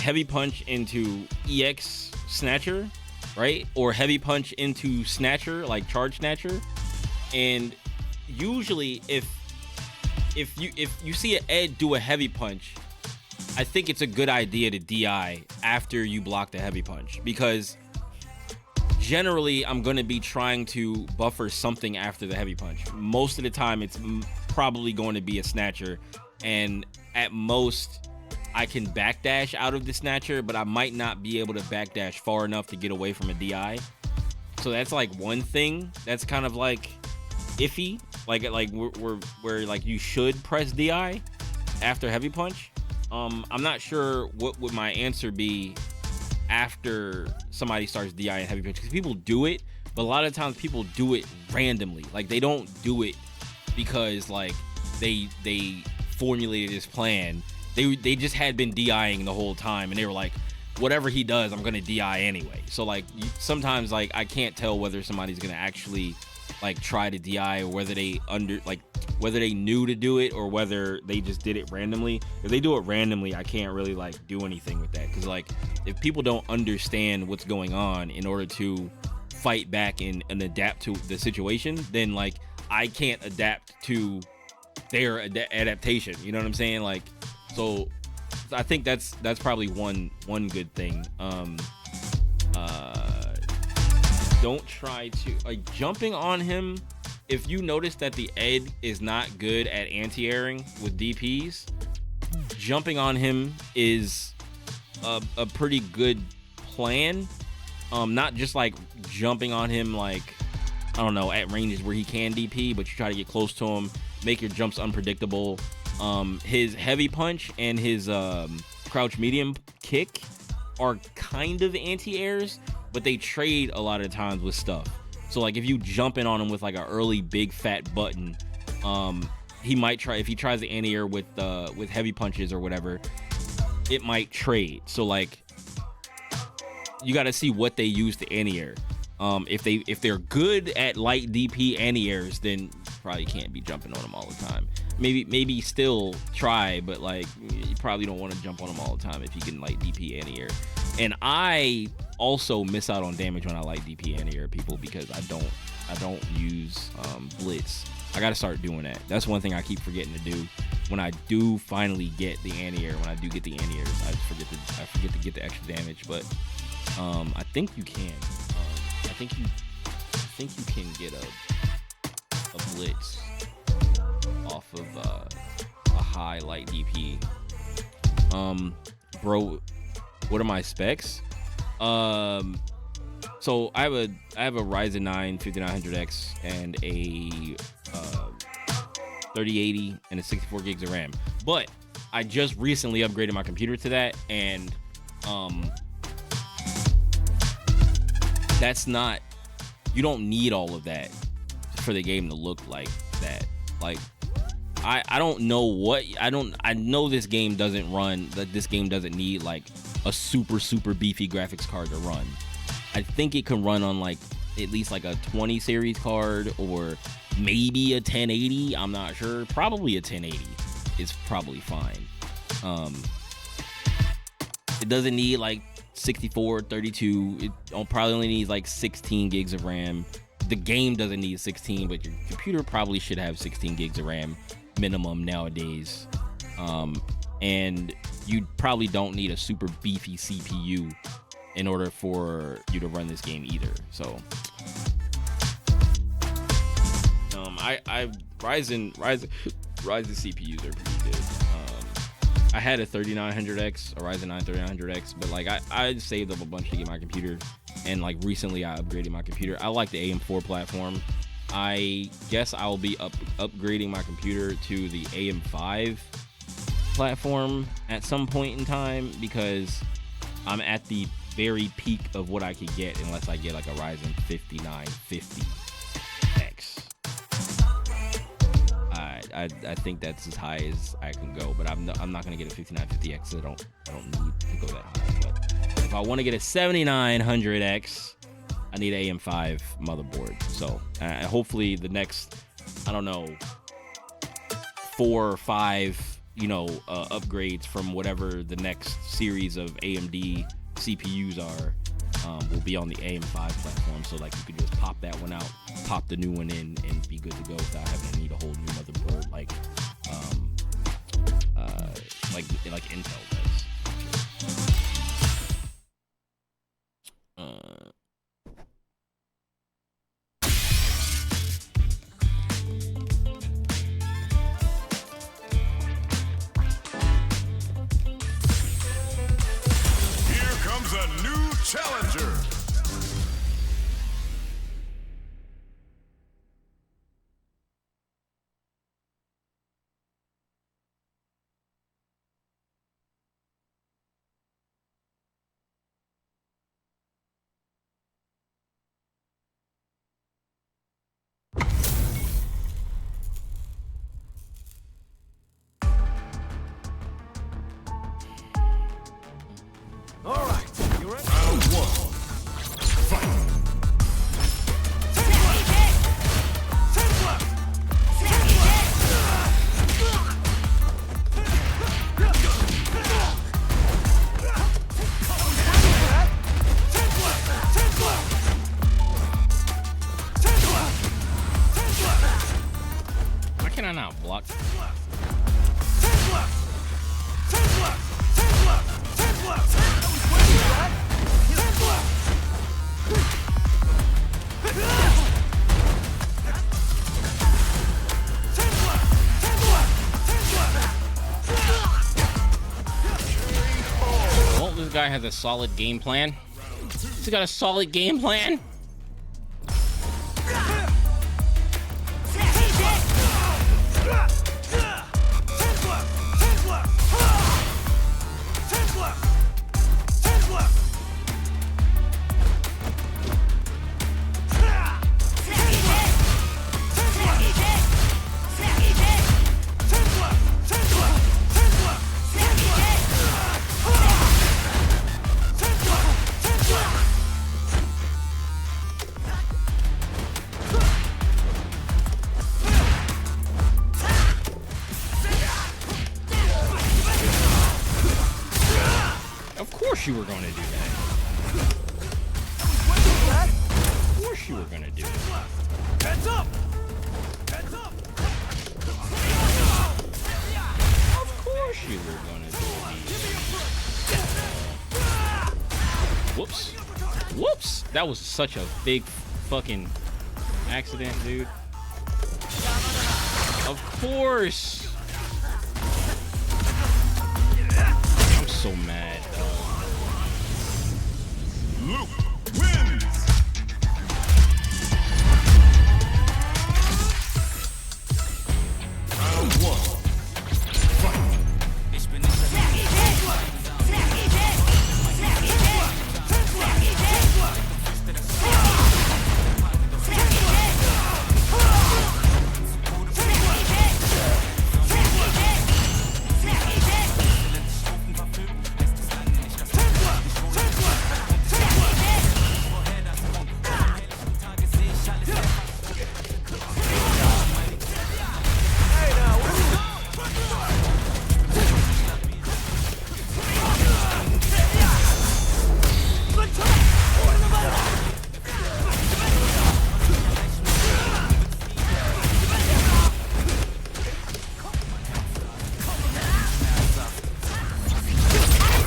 heavy punch into EX Snatcher, right? Or heavy punch into Snatcher, like Charge Snatcher. And usually if you see an Ed do a heavy punch, I think it's a good idea to DI after you block the heavy punch, because generally I'm going to be trying to buffer something after the heavy punch. Most of the time it's probably going to be a Snatcher, and at most I can backdash out of the snatcher, but I might not be able to backdash far enough to get away from a DI. So that's like one thing that's kind of like iffy, like where like you should press DI after heavy punch. I'm not sure what would my answer be after somebody starts DI and heavy punch, because people do it, but a lot of times people do it randomly. Like they don't do it because like they formulated this plan. They just had been DIing the whole time, and they were like, whatever he does, I'm gonna DI anyway. So like sometimes like I can't tell whether somebody's gonna actually like try to DI, or whether they whether they knew to do it or whether they just did it randomly. If they do it randomly, I can't really like do anything with that, because like if people don't understand what's going on in order to fight back and adapt to the situation, then like I can't adapt to their adaptation. You know what I'm saying? Like, so I think that's probably one good thing. Don't try to like jumping on him. If you notice that the Ed is not good at anti-airing with DPs, jumping on him is a pretty good plan. Not just like jumping on him like, I don't know, at ranges where he can DP, but you try to get close to him, make your jumps unpredictable. His heavy punch and his crouch medium kick are kind of anti-airs, but they trade a lot of times with stuff. So like if you jump in on him with like an early big fat button, he might try, if he tries the anti-air with heavy punches or whatever, it might trade. So like you got to see what they use to anti-air. If they're good at light DP anti-airs, then you probably can't be jumping on them all the time. Maybe still try, but like you probably don't want to jump on them all the time if you can light DP anti-air. And I also miss out on damage when I light DP anti-air people, because I don't use blitz. I gotta start doing that. That's one thing I keep forgetting to do. When I do finally get the anti-air, when I do get the anti-airs, I forget to get the extra damage. But I think you can. I think you can get a blitz off of a high light DP. Bro, what are my specs? So I have a Ryzen 9 5900X and a 3080 and a 64 gigs of RAM. But I just recently upgraded my computer to that, and that's not, you don't need all of that for the game to look like that. Like I don't know what, I know this game doesn't run, that this game doesn't need like a super beefy graphics card to run. I think it can run on like at least like a 20 series card, or maybe a 1080. I'm not sure. Probably a 1080 is probably fine. It doesn't need like 64, 32. It probably only needs like 16 gigs of RAM. The game doesn't need 16, but your computer probably should have 16 gigs of RAM minimum nowadays. And you probably don't need a super beefy CPU in order for you to run this game either. So Ryzen CPUs are pretty good. I had a 3900X, a Ryzen 9 3900X, but like I saved up a bunch to get my computer, and like recently I upgraded my computer. I like the AM4 platform. I guess I'll be upgrading my computer to the AM5 platform at some point in time, because I'm at the very peak of what I could get, unless I get like a Ryzen 5950X. I think that's as high as I can go, but I'm not gonna get a 5950X. So I don't need to go that high. But if I want to get a 7900X, I need an AM5 motherboard. So hopefully the next, I don't know, 4 or 5, upgrades from whatever the next series of AMD CPUs are, will be on the AM5 platform. So like you could just pop that one out, pop the new one in, and be good to go without having to need a whole new motherboard like Intel does. challenger. All right, you ready? Round one. Fight. Why can I not block? Well, this guy has a solid game plan. He's got a solid game plan. Of course you were going to do that. Of course you were going to do it. Heads up! Heads up! Of course you were going to do it. Whoops. Whoops. That was such a big fucking accident, dude. Of course. I'm so mad. Luke wins. Round one. Fight.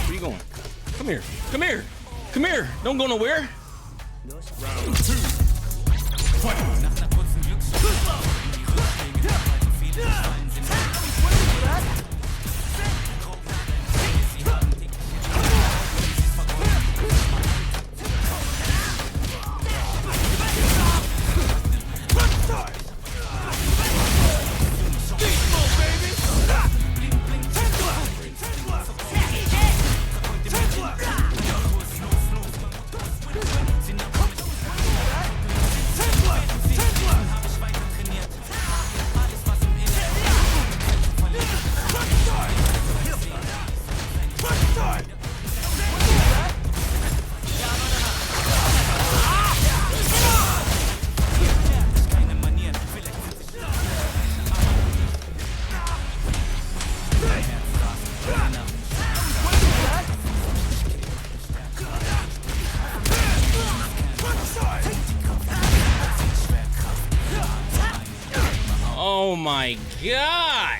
Where you going? Come here. Come here. Come here. Don't go nowhere. Round two. Fight. Oh my god.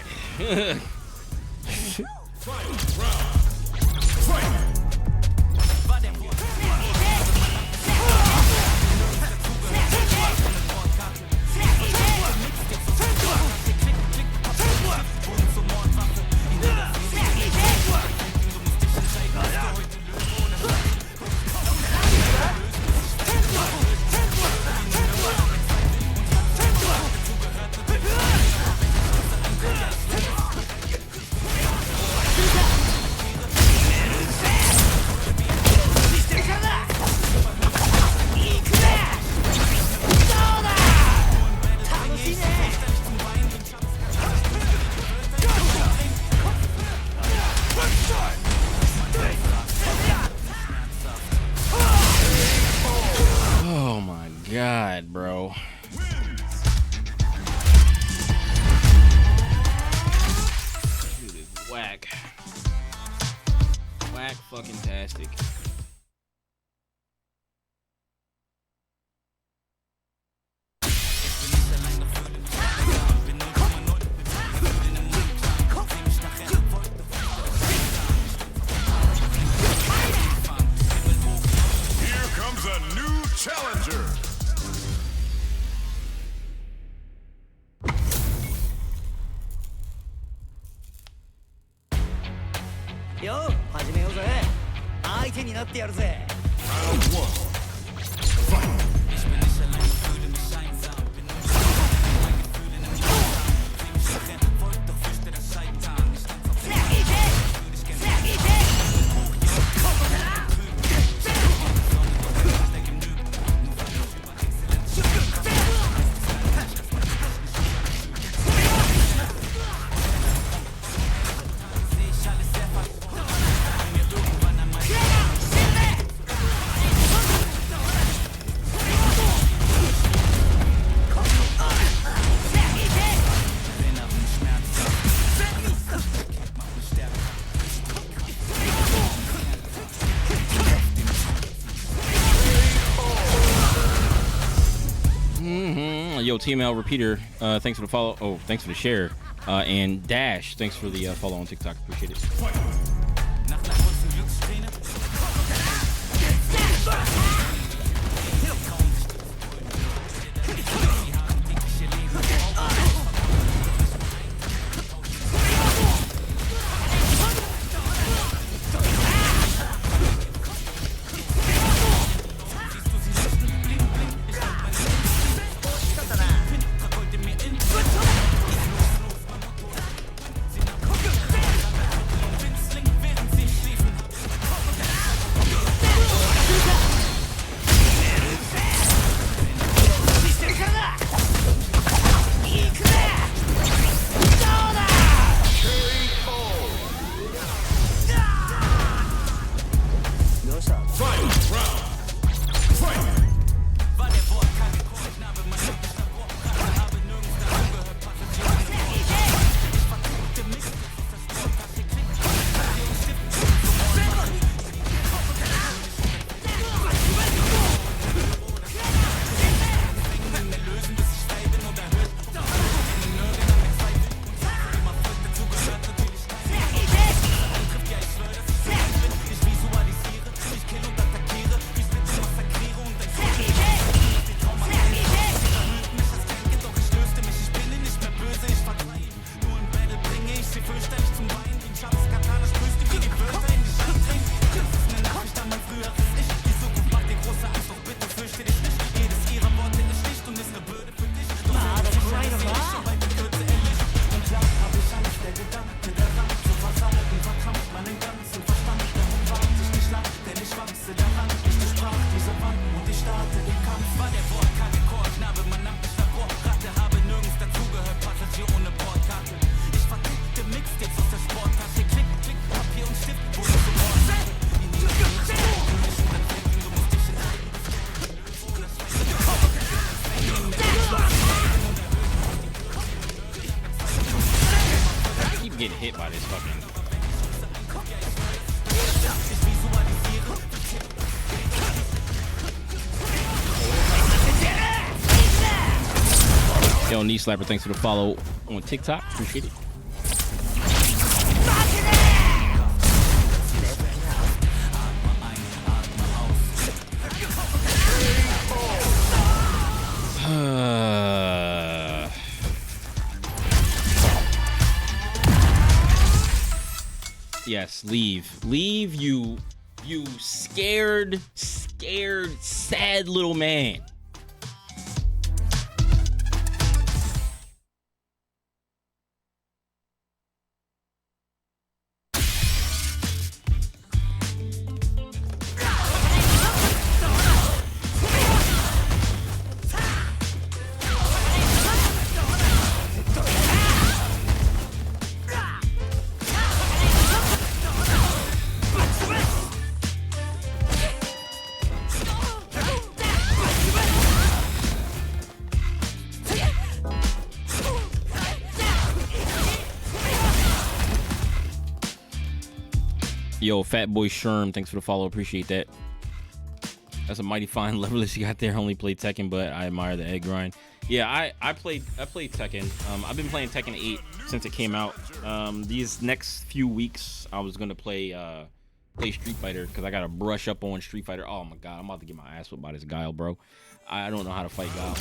God, bro. Dude is whack. Whack fucking tastic. Here comes a new challenger. Yo, 始めようぜ。相手になってやるぜ。 Round one. Fight. Yo, TML Repeater, thanks for the follow. Oh, thanks for the share. And Dash, thanks for the follow on TikTok. Appreciate it. Getting hit by this fucking. Yo, Knee Slapper, thanks for the follow on TikTok. Appreciate it. Yes, leave. Leave, you scared, sad little man. Yo, Fat Boy Sherm, thanks for the follow. Appreciate that. That's a mighty fine level that you got there. Only played Tekken, but I admire the egg grind. Yeah, I played Tekken. I've been playing Tekken 8 since it came out. These next few weeks, I was gonna play Street Fighter because I gotta brush up on Street Fighter. Oh my god, I'm about to get my ass whipped by this Guile, bro. I don't know how to fight Guile.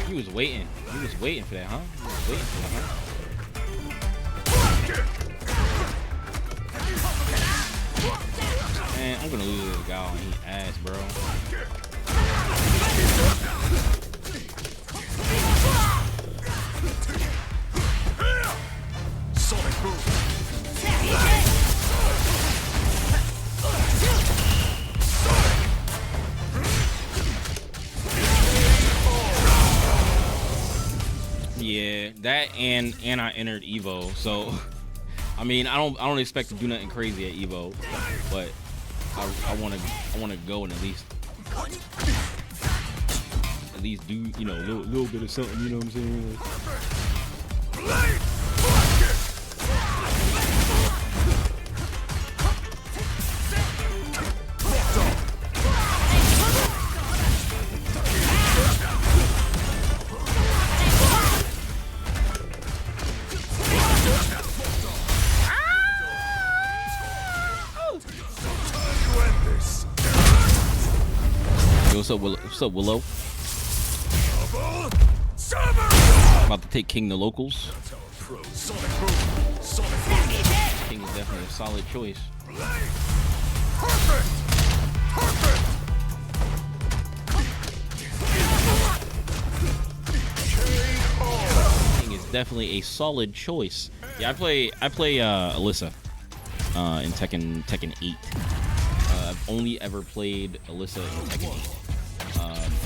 He was waiting. He was waiting for that, huh? He was waiting for that, huh? Man, I'm gonna lose this guy and eat ass, bro. Sonic boom. Yeah, that and I entered Evo, so I mean I don't expect to do nothing crazy at Evo, but I wanna go and at least do, you know, a little bit of something, you know what I'm saying? Yo, what's up, Willow? What's up, Willow? About to take King to locals. King is definitely a solid choice. King is definitely a solid choice. Yeah, I play Alyssa in Tekken 8. I've only ever played Alyssa in Tekken 8.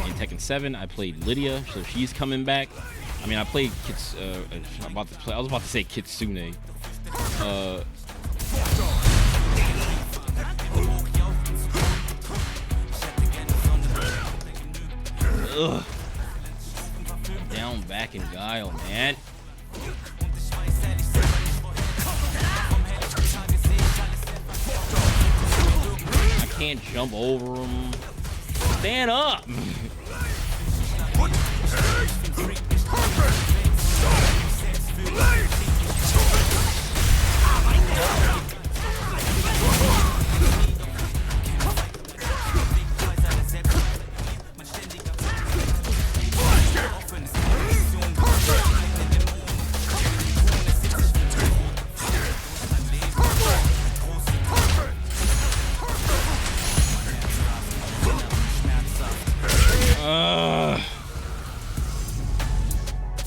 In Tekken 7, I played Lydia, so she's coming back. I mean, I played I was about to say Kitsune. Ugh. Down back in Guile, man. I can't jump over him. Stand up.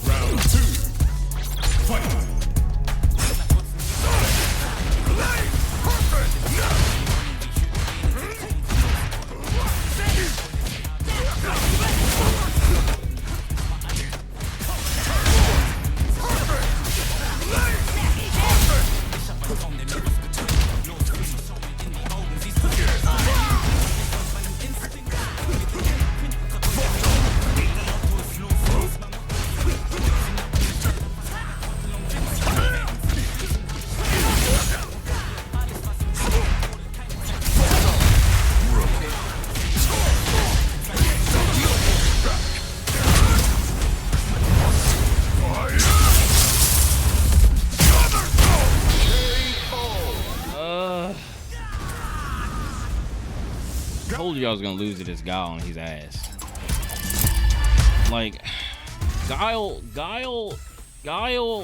Round 2. Fight. Told you I was gonna lose to this Guile on his ass. Like, Guile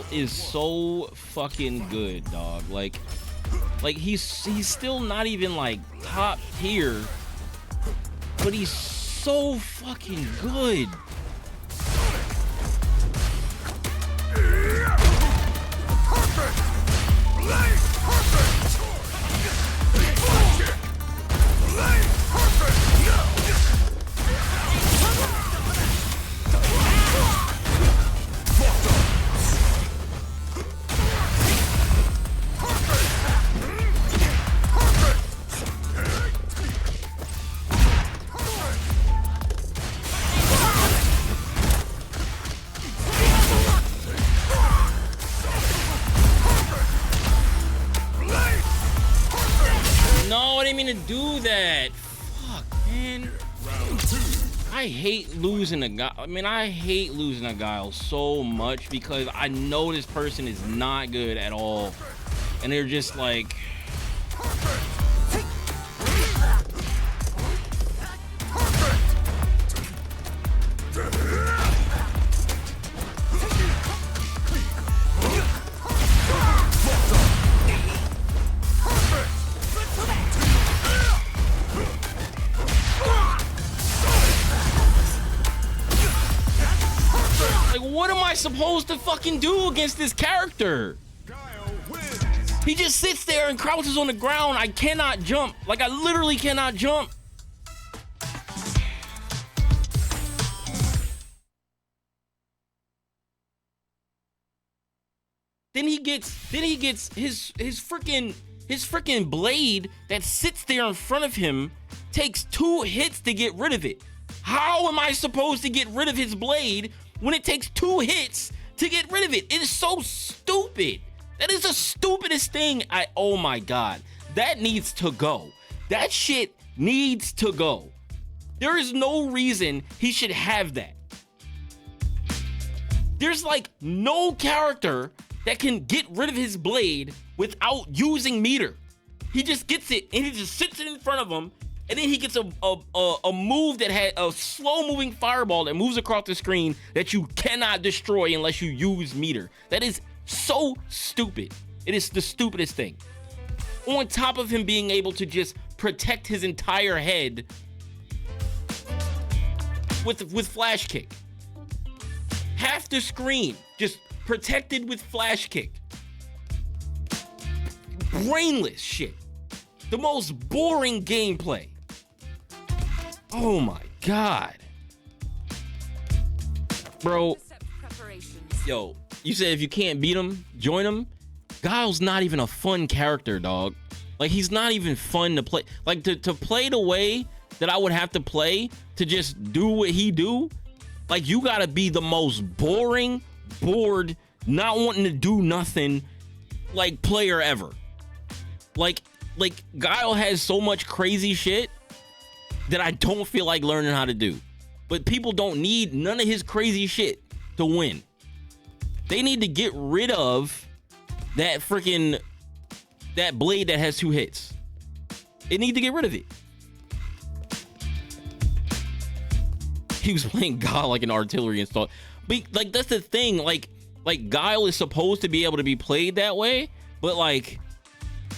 is so fucking good, dog. Like he's still not even like top tier, but he's so fucking good. do that. Fuck, man. I hate losing a guy. I mean, I hate losing a Guile so much because I know this person is not good at all. And they're just like... What am I supposed to fucking do against this character? He just sits there and crouches on the ground. I cannot jump. Like, I literally cannot jump. Then he gets his freaking blade that sits there in front of him takes 2 hits to get rid of it. How am I supposed to get rid of his blade when it takes 2 hits to get rid of it? It is so stupid. That is the stupidest thing. Oh my God. That needs to go. That shit needs to go. There is no reason he should have that. There's like no character that can get rid of his blade without using meter. He just gets it and he just sits it in front of him. And then he gets a move that had a slow-moving fireball that moves across the screen that you cannot destroy unless you use meter. That is so stupid. It is the stupidest thing. On top of him being able to just protect his entire head with flash kick. Half the screen just protected with flash kick. Brainless shit. The most boring gameplay. Oh my God. Bro. Yo, you said if you can't beat him, join him. Guile's not even a fun character, dog. Like, he's not even fun to play. Like, to play the way that I would have to play to just do what he do, like, you gotta be the most boring, bored, not wanting to do nothing, like, player ever. Like Guile has so much crazy shit that I don't feel like learning how to do. But people don't need none of his crazy shit to win. They need to get rid of that blade that has 2 hits. They need to get rid of it. He was playing Guile like an artillery install. But like, that's the thing. Like Guile is supposed to be able to be played that way, but like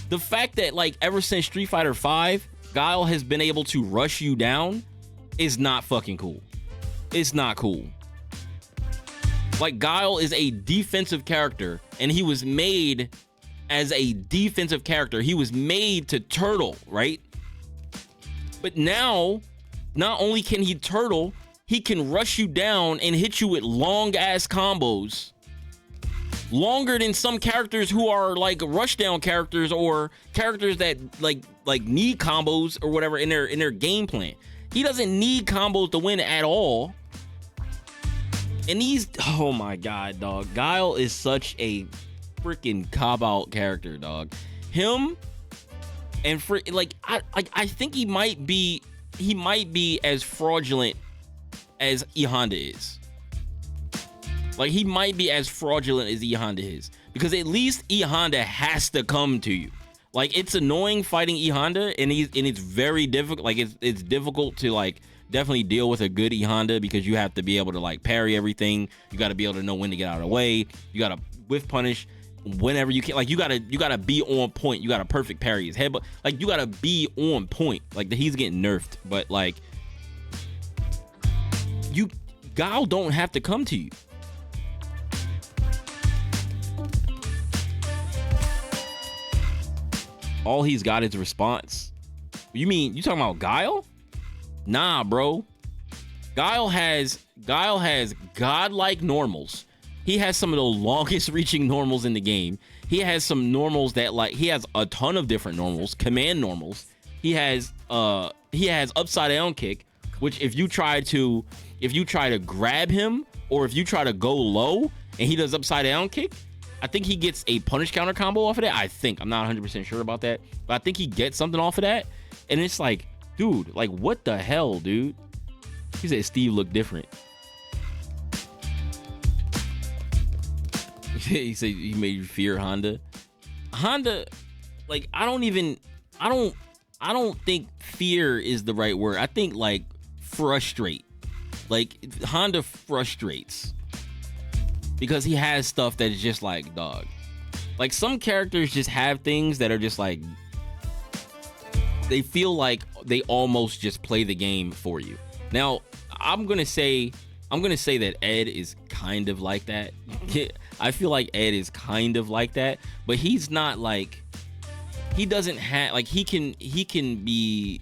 the fact that like ever since Street Fighter V, Guile has been able to rush you down is not fucking cool. It's not cool. Like, Guile is a defensive character, and he was made as a defensive character. He was made to turtle, right? But now, not only can he turtle, he can rush you down and hit you with long-ass combos. Longer than some characters who are like rushdown characters or characters that like need combos or whatever in their game plan. He doesn't need combos to win at all. And oh my God, dog. Guile is such a freaking cop-out character, dog. Him and I think he might be as fraudulent as E Honda is. Like, he might be as fraudulent as E Honda is, because at least E Honda has to come to you. Like, it's annoying fighting E Honda, and it's very difficult. Like, it's difficult to like definitely deal with a good E Honda, because you have to be able to like parry everything. You got to be able to know when to get out of the way. You got to whiff punish whenever you can. Like, you gotta be on point. You got to perfect parry his head, but like, you got to be on point. Like, he's getting nerfed, but like, Guile don't have to come to you. All he's got is response. You talking about Guile? Nah, bro. Guile has godlike normals. He has some of the longest reaching normals in the game. He has some normals that he has a ton of different normals, command normals. He has upside down kick, which if you try to grab him, or if you try to go low and he does upside down kick, I think he gets a punish counter combo off of that. I'm not 100% sure about that, but I think he gets something off of that. And it's like, dude, like what the hell, dude? He said Steve looked different. He said he made you fear Honda. Honda, like I don't think fear is the right word. I think like frustrate. Like Honda frustrates because he has stuff that is just like, dog. Like some characters just have things that are just like, they feel like they almost just play the game for you. Now, I'm gonna say that Ed is kind of like that. I feel like Ed is kind of like that, but he's not like, he doesn't have like, he can be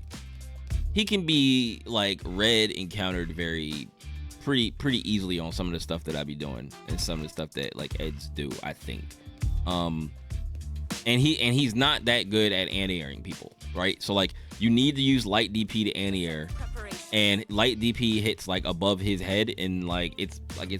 like Red encountered pretty easily on some of the stuff that I be doing and some of the stuff that like Eds do, I think. And he's not that good at anti-airing people, right? So like you need to use light DP to anti-air, and light DP hits like above his head, and like it's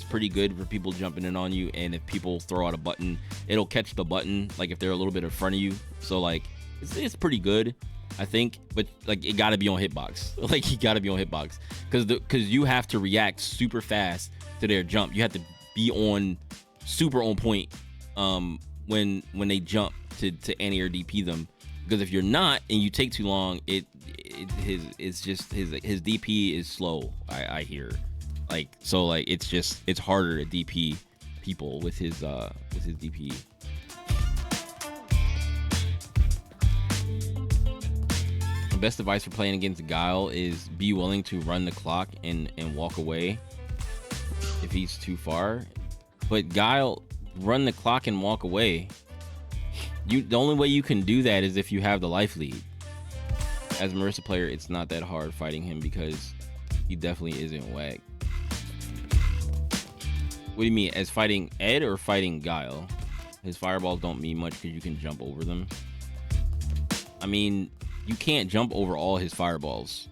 pretty good for people jumping in on you. And if people throw out a button, it'll catch the button like if they're a little bit in front of you. So like it's pretty good, I think. But like it gotta be on hitbox. Like you gotta be on hitbox because you have to react super fast to their jump. You have to be super on point when they jump to anti-air DP them. Because if you're not and you take too long, his DP is slow. I hear, like, so like it's harder to DP people with his DP. The best advice for playing against Guile is be willing to run the clock and walk away if he's too far. But Guile, run the clock and walk away. The only way you can do that is if you have the life lead. As a Marisa player, it's not that hard fighting him because he definitely isn't whack. What do you mean? As fighting Ed or fighting Guile? His fireballs don't mean much because you can jump over them. I mean, you can't jump over all his fireballs.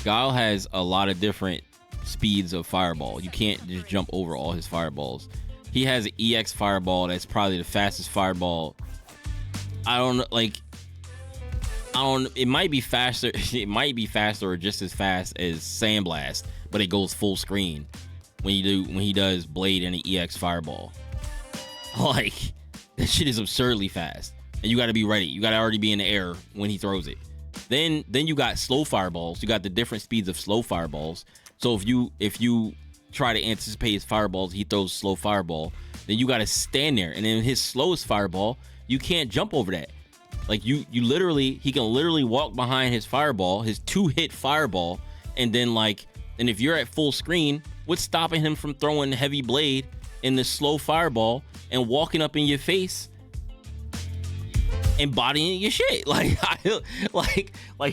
Guile has a lot of different speeds of fireball. You can't just jump over all his fireballs. He has an EX fireball that's probably the fastest fireball. It might be faster. It might be faster or just as fast as Sandblast, but it goes full screen when he does Blade and an EX fireball. Like that shit is absurdly fast, and you got to be ready. You got to already be in the air when he throws it. Then you got slow fireballs. You got the different speeds of slow fireballs. So if you try to anticipate his fireballs, he throws slow fireball. Then you got to stand there, and then his slowest fireball, you can't jump over that. Like he can literally walk behind his fireball, his 2-hit fireball, and then and if you're at full screen, what's stopping him from throwing heavy blade in the slow fireball and walking up in your face and bodying your shit? Like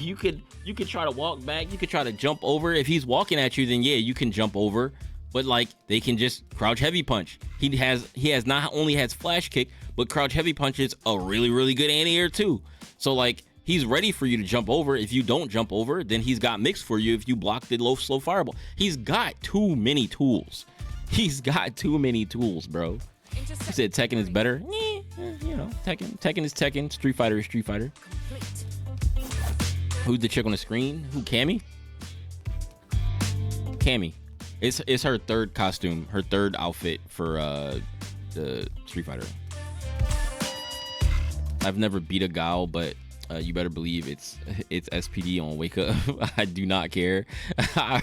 you could try to walk back, you could try to jump over. If he's walking at you, then yeah, you can jump over. But like they can just crouch heavy punch. He has not only has flash kick, but crouch heavy punch is a really, really good anti-air too. So like he's ready for you to jump over. If you don't jump over, then he's got mix for you if you block the slow fireball. He's got too many tools. He's got too many tools, bro. You said Tekken is better? Tekken is Tekken. Street Fighter is Street Fighter. Who's the chick on the screen? Who, Cammy? Cammy. It's her third costume, her third outfit for the Street Fighter. I've never beat a Guile, but you better believe it's SPD on Wake Up. I do not care. I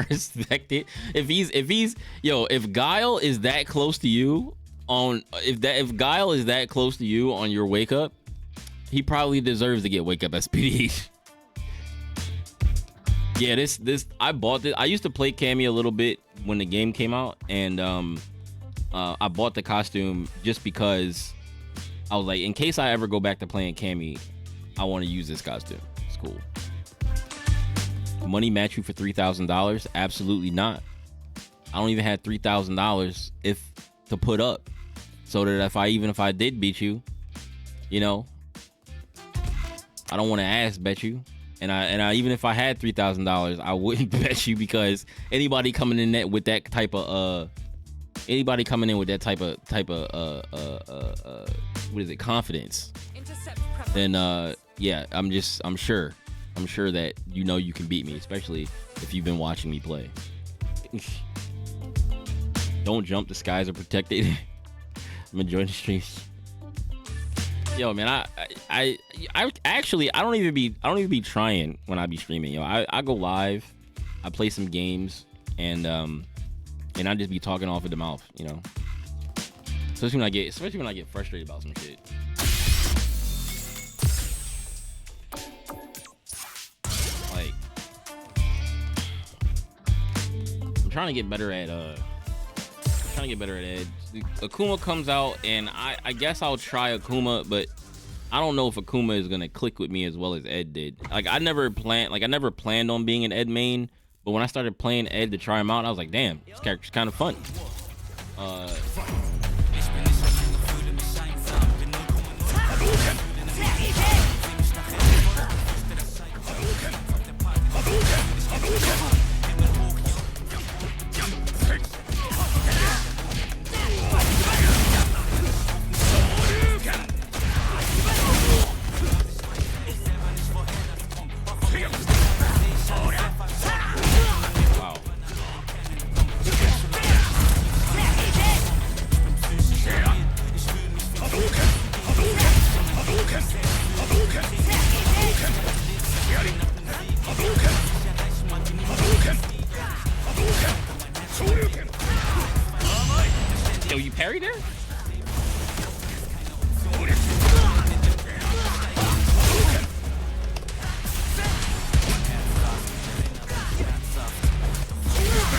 respect it. If Guile is that close to you if Guile is that close to you on your Wake Up, he probably deserves to get Wake Up SPD. Yeah, this I bought this. I used to play Cammy a little bit when the game came out, and I bought the costume just because I was like, in case I ever go back to playing Cammy, I want to use this costume. It's cool. Money match you for $3,000? Absolutely not. I don't even have $3,000 to put up, so that if I did beat you, I don't want to ass bet you. And I even if I had $3,000, I wouldn't bet you, because anybody coming in with that type of confidence, then yeah, I'm I'm sure that you know you can beat me, especially if you've been watching me play. Don't jump, the skies are protected. I'm enjoying the streams. Yo, man, I actually I don't even be trying when I be streaming. Yo, I go live, I play some games, and I just be talking off of the mouth, you know. Especially when I get frustrated about some shit. Like, I'm trying to get better at Ed. Akuma comes out, and I guess I'll try Akuma, but I don't know if Akuma is gonna click with me as well as Ed did. Like, I never planned on being an Ed main, but when I started playing Ed to try him out, I was like, damn, this character's kind of fun. Yo, you parried her?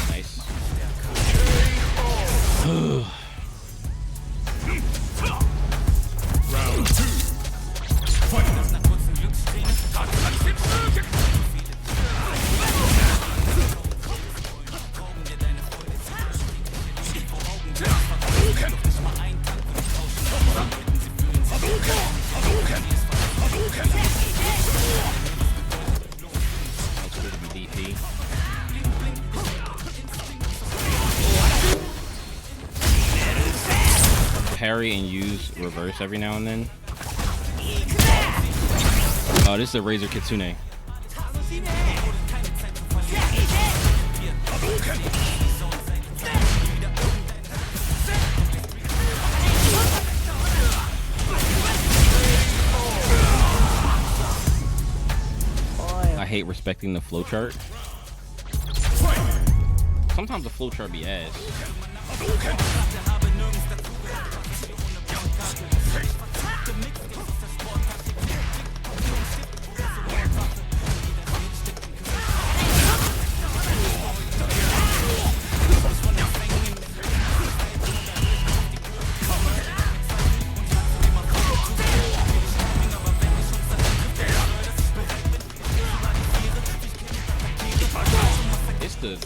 Nice. Round 2. Fight. DP. Parry and use reverse every now and then. Oh, this is a Razor Kitsune. I hate respecting the flowchart. Sometimes the flowchart be ass. It's the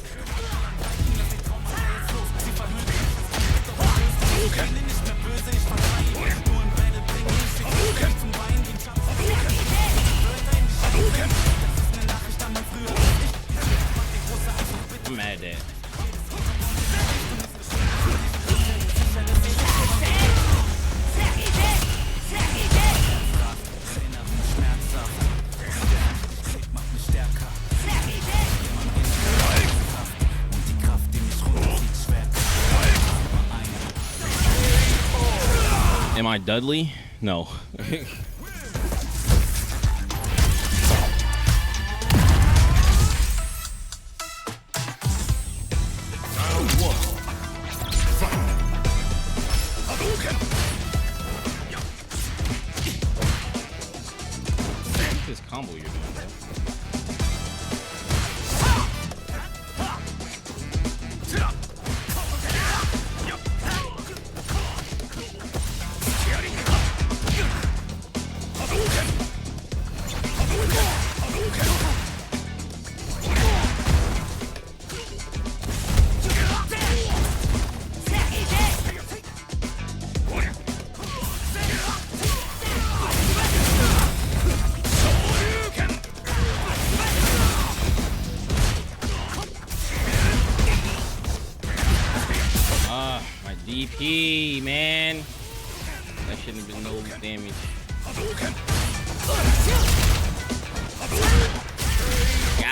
I'm mad at that. Am I Dudley? No. What's this combo you're doing, bro? My DP, man. That shouldn't have been no damage.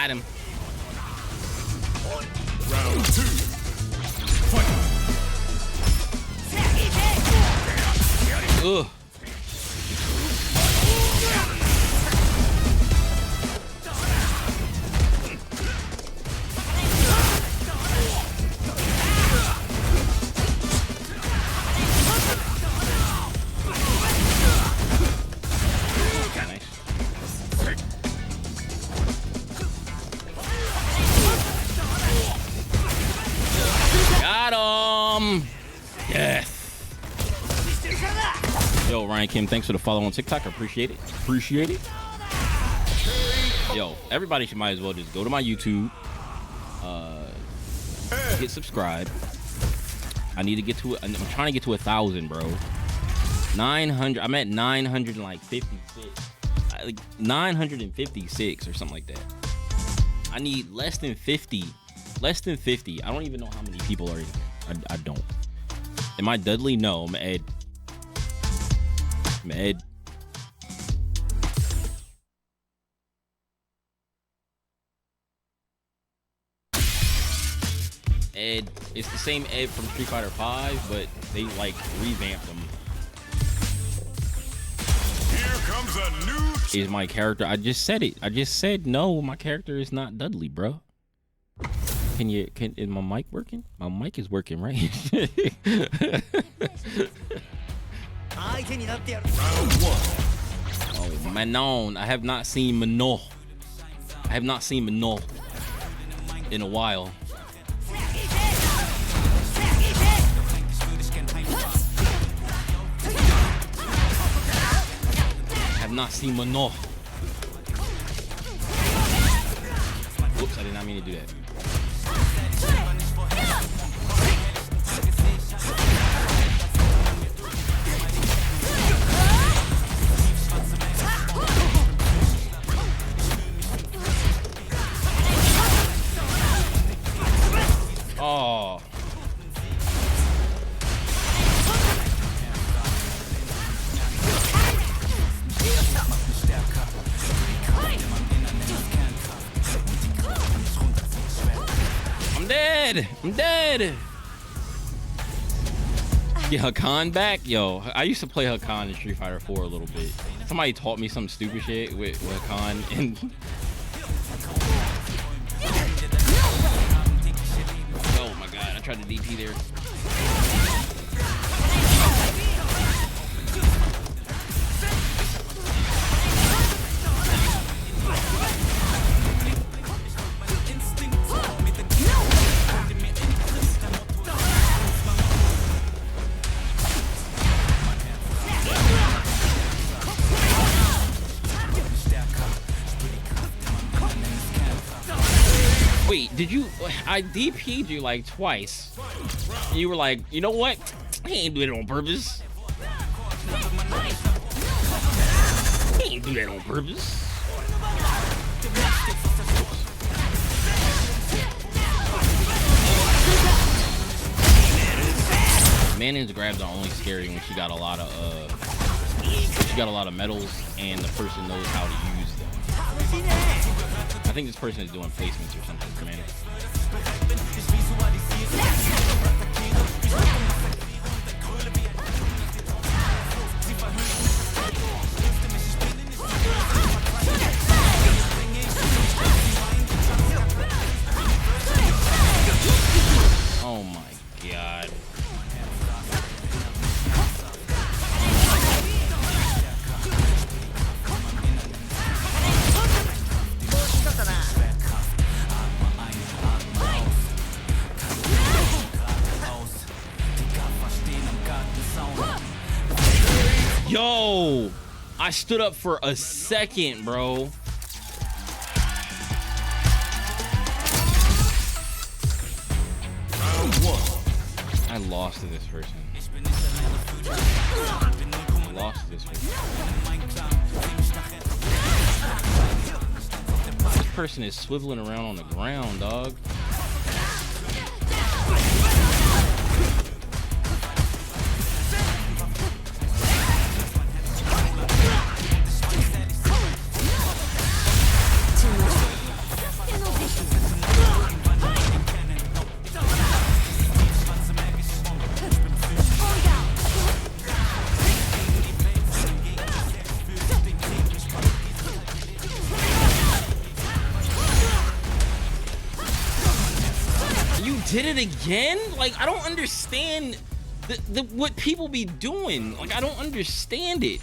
Got him. Round 2. Fight. Ugh. Got him! Yes. Yo, Ryan Kim, thanks for the follow on TikTok. I appreciate it. Appreciate it. Yo, everybody might as well just go to my YouTube. Hit subscribe. I need to get to it. I'm trying to get to 1,000, bro. 900. I'm at 956. Like 956 or something like that. I need less than 50. Less than 50. I don't even know how many people are in here. I don't. Am I Dudley? No, I'm Ed. I'm Ed. Ed. It's the same Ed from Street Fighter 5, but they like revamped them. Here comes a new Is my character? I just said it. I just said no. My character is not Dudley, bro. Is my mic working? My mic is working, right? round 1. Oh, Manon. I have not seen Manon. I have not seen Manon in a while. I have not seen Manon. Whoops, I did not mean to do that. Oh. I'm dead. I'm dead. Get Hakan back? Yo, I used to play Hakan in Street Fighter 4 a little bit. Somebody taught me some stupid shit with Hakan and oh my god, I tried to DP there. Wait, did you? I DP'd you like twice. You were like, you know what? I ain't do it on purpose. I ain't do that on purpose. Manon's grabs are only scary when she got a lot of medals and the person knows how to use them. I think this person is doing placements or something for Manon. Oh my god. Yo, I stood up for a second, bro. I lost to this person. I lost to this person. This person is swiveling around on the ground, dog. did it again? Like, I don't understand what people be doing. Like, I don't understand it.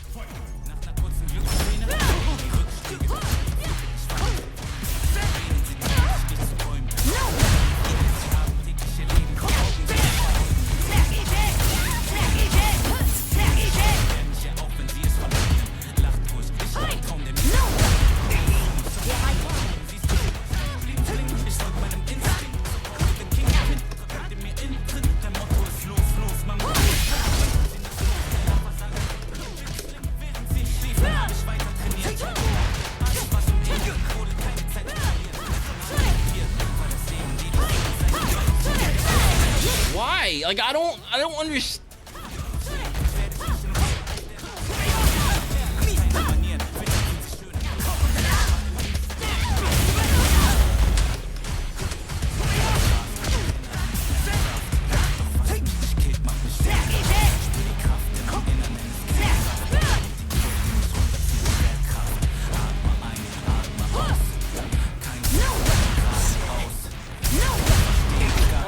Why? Like, I don't understand.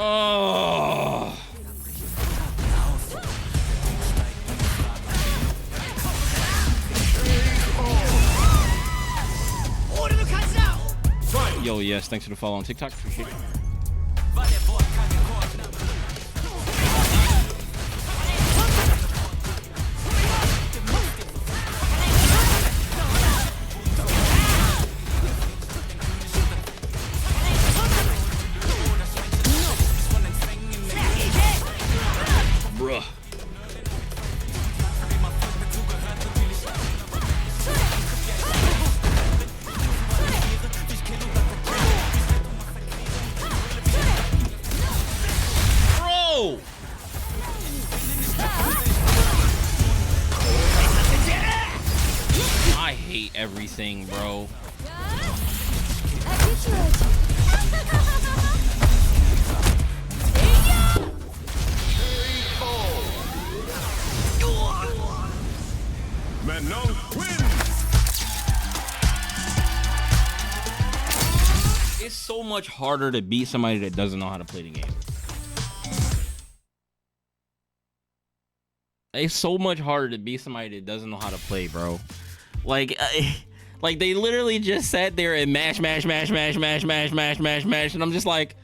Oh. Yo, yes, thanks for the follow on TikTok. Appreciate it. Bruh. Bro. I hate everything, bro. Manon wins. It's so much harder to beat somebody that doesn't know how to play the game. It's so much harder to beat somebody that doesn't know how to play, bro. Like they literally just sat there and mash, and I'm just like,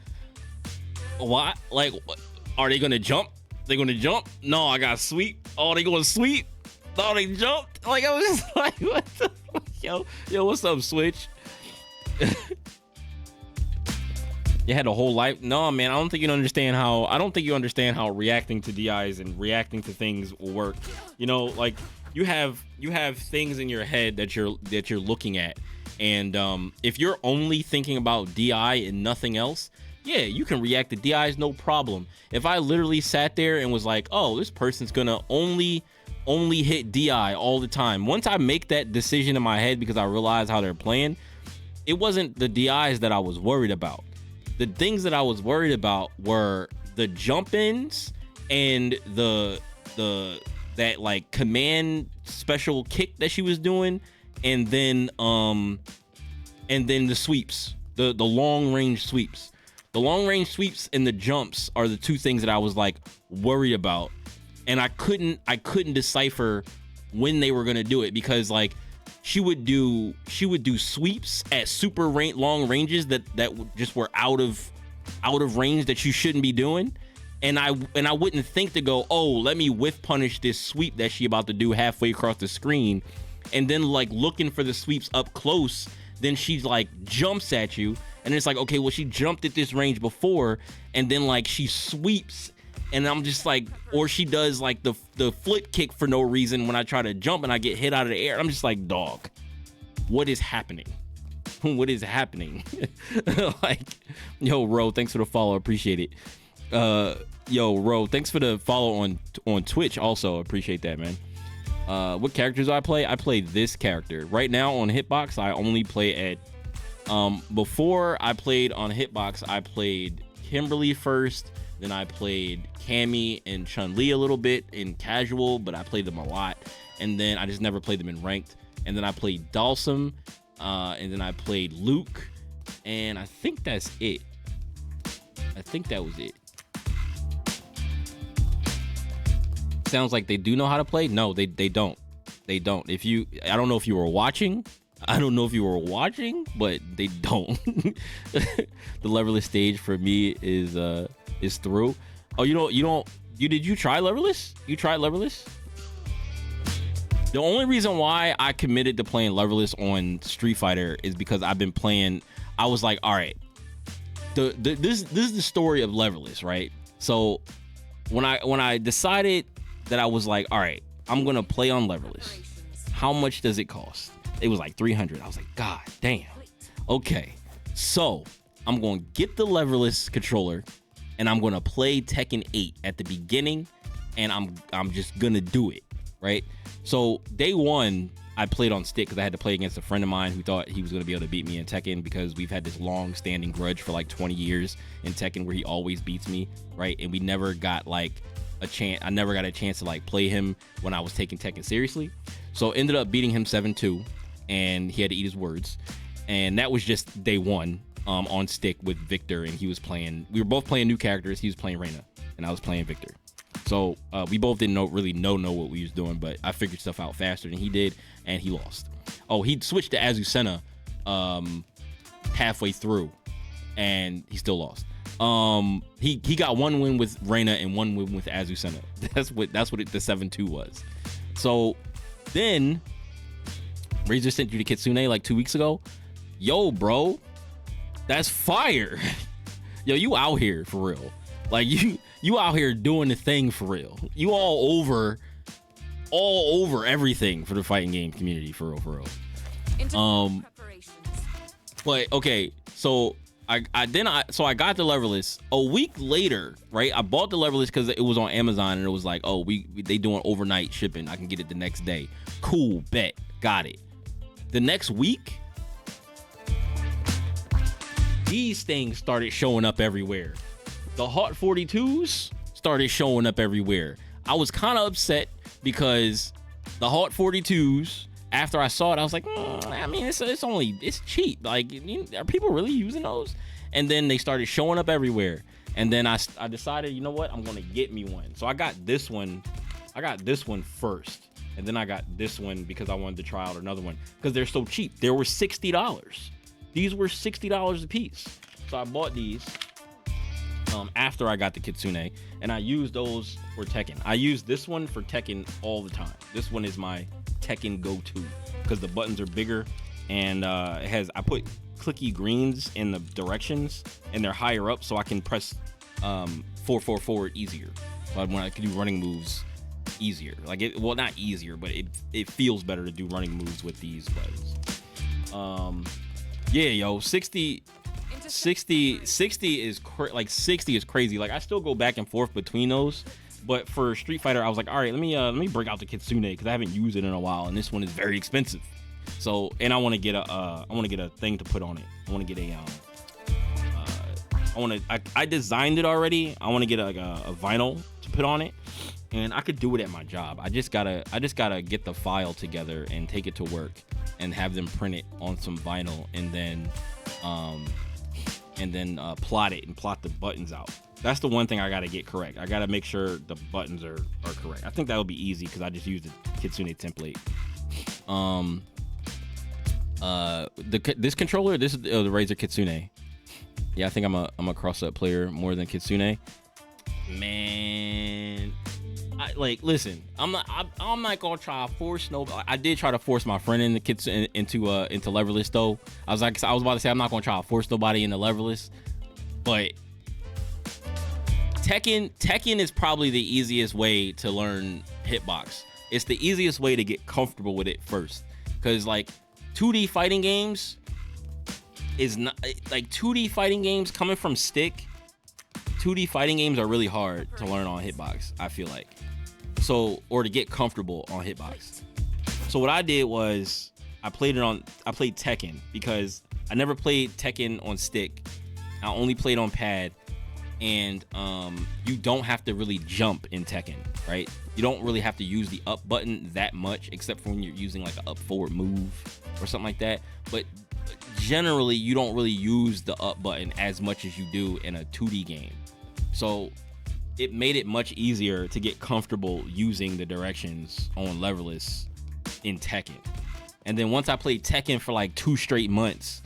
what? Like, are they gonna jump? They gonna jump? No, I got sweep. Oh, they gonna sweep? No, they jumped. Like, I was just like, what the fuck? Yo, what's up, Switch? You had a whole life. No, man, I don't think you understand how reacting to DIs and reacting to things will work. You know, like you have things in your head that you're looking at, and if you're only thinking about DI and nothing else, yeah, you can react to DIs no problem. If I literally sat there and was like, oh, this person's gonna only hit DI all the time, once I make that decision in my head because I realize how they're playing, it wasn't the DIs that I was worried about. The things that I was worried about were the jump ins and that like command special kick that she was doing, and then the sweeps, the long range sweeps. The long range sweeps and the jumps are the two things that I was like worried about, and I couldn't decipher when they were gonna do it, because like she would do sweeps at super long ranges that just were out of range that you shouldn't be doing, and I wouldn't think to go, oh, let me whiff punish this sweep that she about to do halfway across the screen, and then like looking for the sweeps up close, then she like jumps at you, and it's like, okay, well, she jumped at this range before, and then like she sweeps, and I'm just like, or she does like the flip kick for no reason when I try to jump and I get hit out of the air. I'm just like, dog, what is happening? What is happening? Like, yo, Ro, thanks for the follow. Appreciate it. Yo, Ro, thanks for the follow on Twitch. Also appreciate that, man. What characters do I play? I play this character right now on Hitbox. I only play Ed. Before I played on Hitbox, I played Kimberly first. Then I played Cammy and Chun-Li a little bit in casual, but I played them a lot. And then I just never played them in ranked. And then I played Dhalsim, and then I played Luke, and I think that's it. I think that was it. Sounds like they do know how to play. No, they don't. They don't. I don't know if you were watching. I don't know if you were watching, but they don't. The leverless stage for me is through. Oh, did you try leverless? You tried leverless? The only reason why I committed to playing leverless on Street Fighter is because I've been playing. I was like, all right, this is the story of leverless, right? So when I decided that I was like, all right, I'm gonna play on leverless. How much does it cost? It was like $300. I was like, God damn. Okay, so I'm gonna get the leverless controller, and I'm gonna play Tekken 8 at the beginning, and I'm just gonna do it, right? So day one, I played on stick because I had to play against a friend of mine who thought he was going to be able to beat me in Tekken because we've had this long-standing grudge for like 20 years in Tekken where he always beats me, right? And we never got like a chance. I never got a chance to like play him when I was taking Tekken seriously. So ended up beating him 7-2, and he had to eat his words. And that was just day one on stick with Victor, and he was playing. We were both playing new characters. He was playing Reina, and I was playing Victor. So we both didn't really know what we was doing, but I figured stuff out faster than he did, and he lost. Oh, he switched to Azucena halfway through, and he still lost. He got one win with Reina and one win with Azucena. That's what the 7-2 was. So then Razor sent you to Kitsune like 2 weeks ago. Yo, bro, that's fire. Yo, you out here for real. Like you out here doing the thing for real. You all over everything for the fighting game community for real. But okay, so I got the leverless a week later, right? I bought the leverless because it was on Amazon and it was like, oh, they doing overnight shipping. I can get it the next day. Cool, bet, got it. The next week, these things started showing up everywhere. The Hot 42s started showing up everywhere. I was kind of upset because the Hot 42s, after I saw it, I was like, I mean, it's cheap. Like, are people really using those? And then they started showing up everywhere. And then I decided, you know what? I'm going to get me one. So I got this one. I got this one first. And then I got this one because I wanted to try out another one because they're so cheap. They were $60. These were $60 a piece. So I bought these after I got the Kitsune, and I used those for Tekken. I use this one for Tekken all the time. This one is my Tekken go-to because the buttons are bigger, and I put clicky greens in the directions, and they're higher up, so I can press 4-4 forward easier. So when I can do running moves easier, not easier, but it feels better to do running moves with these buttons. Yeah, yo, 60 is 60 is crazy. Like, I still go back and forth between those, but for Street Fighter, I was like, all right, let me break out the Kitsune because I haven't used it in a while, and this one is very expensive. So, and I want to get a thing to put on it. I want to get I designed it already. I want to get a vinyl to put on it, and I could do it at my job. I just gotta get the file together and take it to work and have them print it on some vinyl, and then plot it and plot the buttons out. That's the one thing I got to get correct. I got to make sure the buttons are correct. I think that'll be easy because I just used the Kitsune template. This controller, this is the Razer Kitsune. Yeah, I think I'm a cross-up player more than Kitsune. Man, listen, I'm not gonna try to force nobody. I did try to force my friend into leverless though. I was about to say I'm not gonna try to force nobody into leverless, but Tekken is probably the easiest way to learn hitbox. It's the easiest way to get comfortable with it first, because like 2D fighting games is not like 2D fighting games coming from stick. 2D fighting games are really hard to learn on hitbox, I feel like. So, or to get comfortable on hitbox. So what I did was I played Tekken because I never played Tekken on stick. I only played on pad, and you don't have to really jump in Tekken, right? You don't really have to use the up button that much, except for when you're using like an up forward move or something like that. But generally you don't really use the up button as much as you do in a 2D game. So it made it much easier to get comfortable using the directions on leverless in Tekken. And then once I played Tekken for like 2 straight months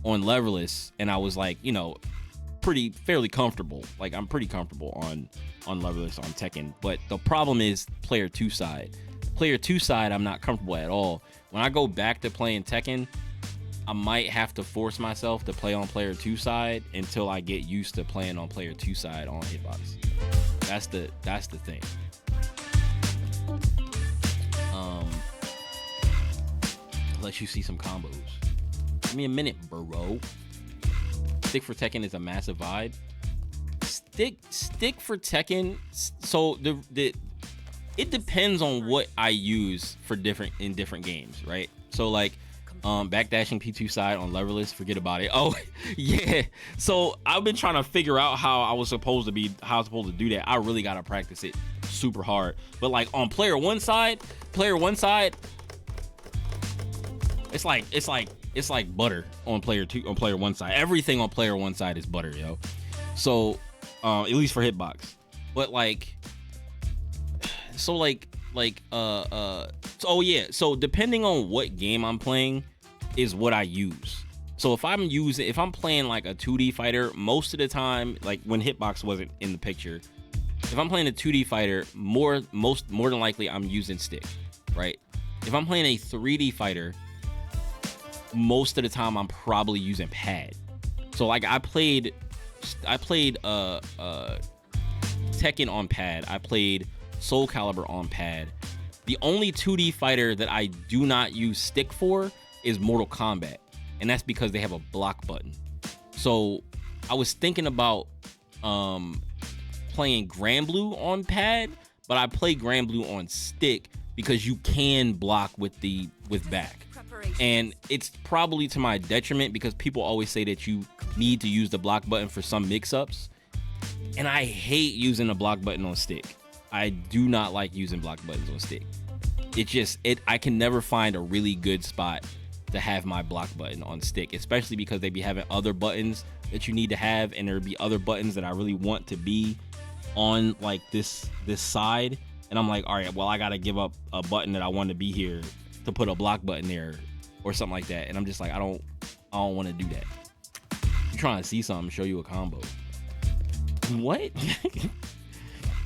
on leverless, and I was like, you know, fairly comfortable. Like I'm pretty comfortable on leverless on Tekken. But the problem is player 2 side. Player 2 side, I'm not comfortable at all. When I go back to playing Tekken, I might have to force myself to play on player 2 side until I get used to playing on player 2 side on Hitbox. That's the thing. Let you see some combos. Give me a minute, bro. Stick for Tekken is a massive vibe. Stick for Tekken. So it depends on what I use for different games, right? So like backdashing P2 side on leverless, forget about it. Oh yeah. So I've been trying to figure out how I was supposed to do that. I really gotta practice it super hard. But like on player one side, it's like butter on player one side. Everything on player one side is butter, yo. So at least for Hitbox. But so depending on what game I'm playing is what I use. So if I'm playing like a 2D fighter, most of the time, like when Hitbox wasn't in the picture, if I'm playing a 2D fighter, more than likely I'm using stick, right? If I'm playing a 3D fighter, most of the time I'm probably using pad. So like I played Tekken on pad. I played Soul Calibur on pad. The only 2D fighter that I do not use stick for is Mortal Kombat, and that's because they have a block button. So I was thinking about playing Granblue on pad, but I play Granblue on stick because you can block with back. And it's probably to my detriment because people always say that you need to use the block button for some mix-ups. And I hate using the block button on stick. I do not like using block buttons on stick. I can never find a really good spot to have my block button on stick, especially because they be having other buttons that you need to have, and there'd be other buttons that I really want to be on like this side. And I'm like, all right, well, I gotta give up a button that I want to be here to put a block button there or something like that. And I'm just like, I don't want to do that. I'm trying to see something, show you a combo. What?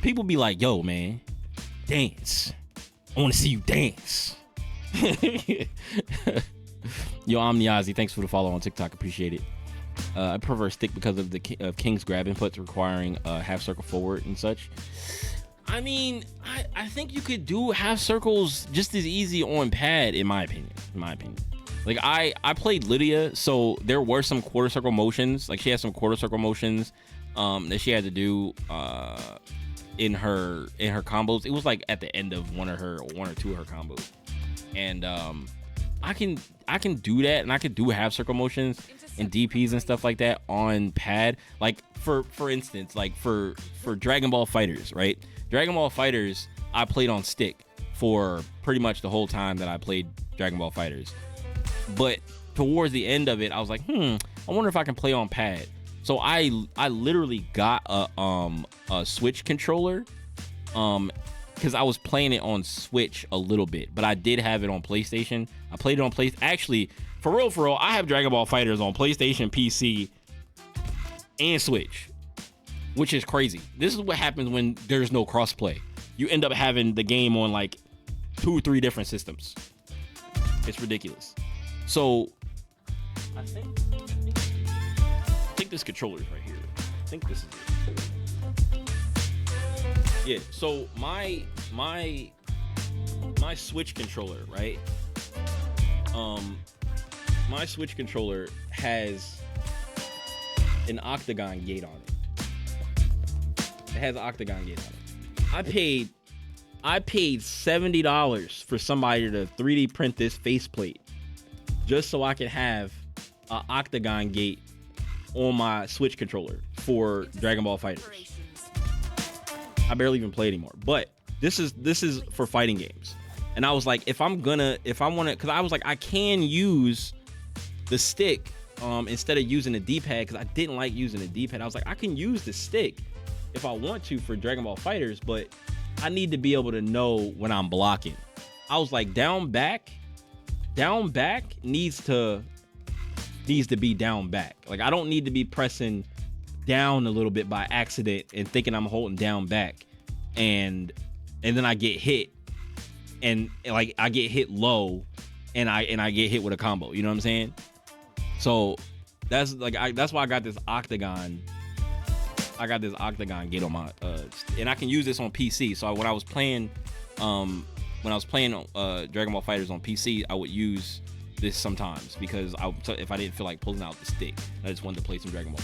People be like, yo, man, dance. I want to see you dance. Yo, Omniazi, thanks for the follow on TikTok. Appreciate it. I prefer stick because of the King's grab inputs requiring half circle forward and such. I mean, I think you could do half circles just as easy on pad, in my opinion. Like I played Lydia, so there were some quarter circle motions. Like she had some quarter circle motions that she had to do in her combos. It was like at the end of one or two of her combos, and I can do that, and I can do half circle motions and DPs and stuff like that on pad. Like for instance, like for Dragon Ball FighterZ, right? Dragon Ball FighterZ, I played on stick for pretty much the whole time that I played Dragon Ball FighterZ. But towards the end of it, I was like, I wonder if I can play on pad. So I literally got a Switch controller, because I was playing it on Switch a little bit, but I did have it on PlayStation. I played it on PlayStation. Actually, for real, I have Dragon Ball FighterZ on PlayStation, PC, and Switch, which is crazy. This is what happens when there's no crossplay. You end up having the game on like 2 or 3 different systems. It's ridiculous. So I think this controller's right here. I think this is it. Yeah, so my Switch controller, right? My Switch controller has an octagon gate on it. It has an octagon gate on it. I paid $70 for somebody to 3D print this faceplate just so I could have an octagon gate on my Switch controller for Dragon Ball FighterZ. I barely even play anymore, but this is for fighting games. And I was like, if I want to, because I was like, I can use the stick instead of using the D-pad, because I didn't like using the D-pad. I was like, I can use the stick if I want to for Dragon Ball FighterZ, but I need to be able to know when I'm blocking. I was like, down back needs to be down back. Like, I don't need to be pressing down a little bit by accident and thinking I'm holding down back, and then I get hit, and like I get hit low, and I get hit with a combo. You know what I'm saying? So that's like that's why I got this Octagon. I got this Octagon gate on my and I can use this on PC. So when I was playing Dragon Ball FighterZ on PC, I would use this sometimes because if I didn't feel like pulling out the stick, I just wanted to play some Dragon Ball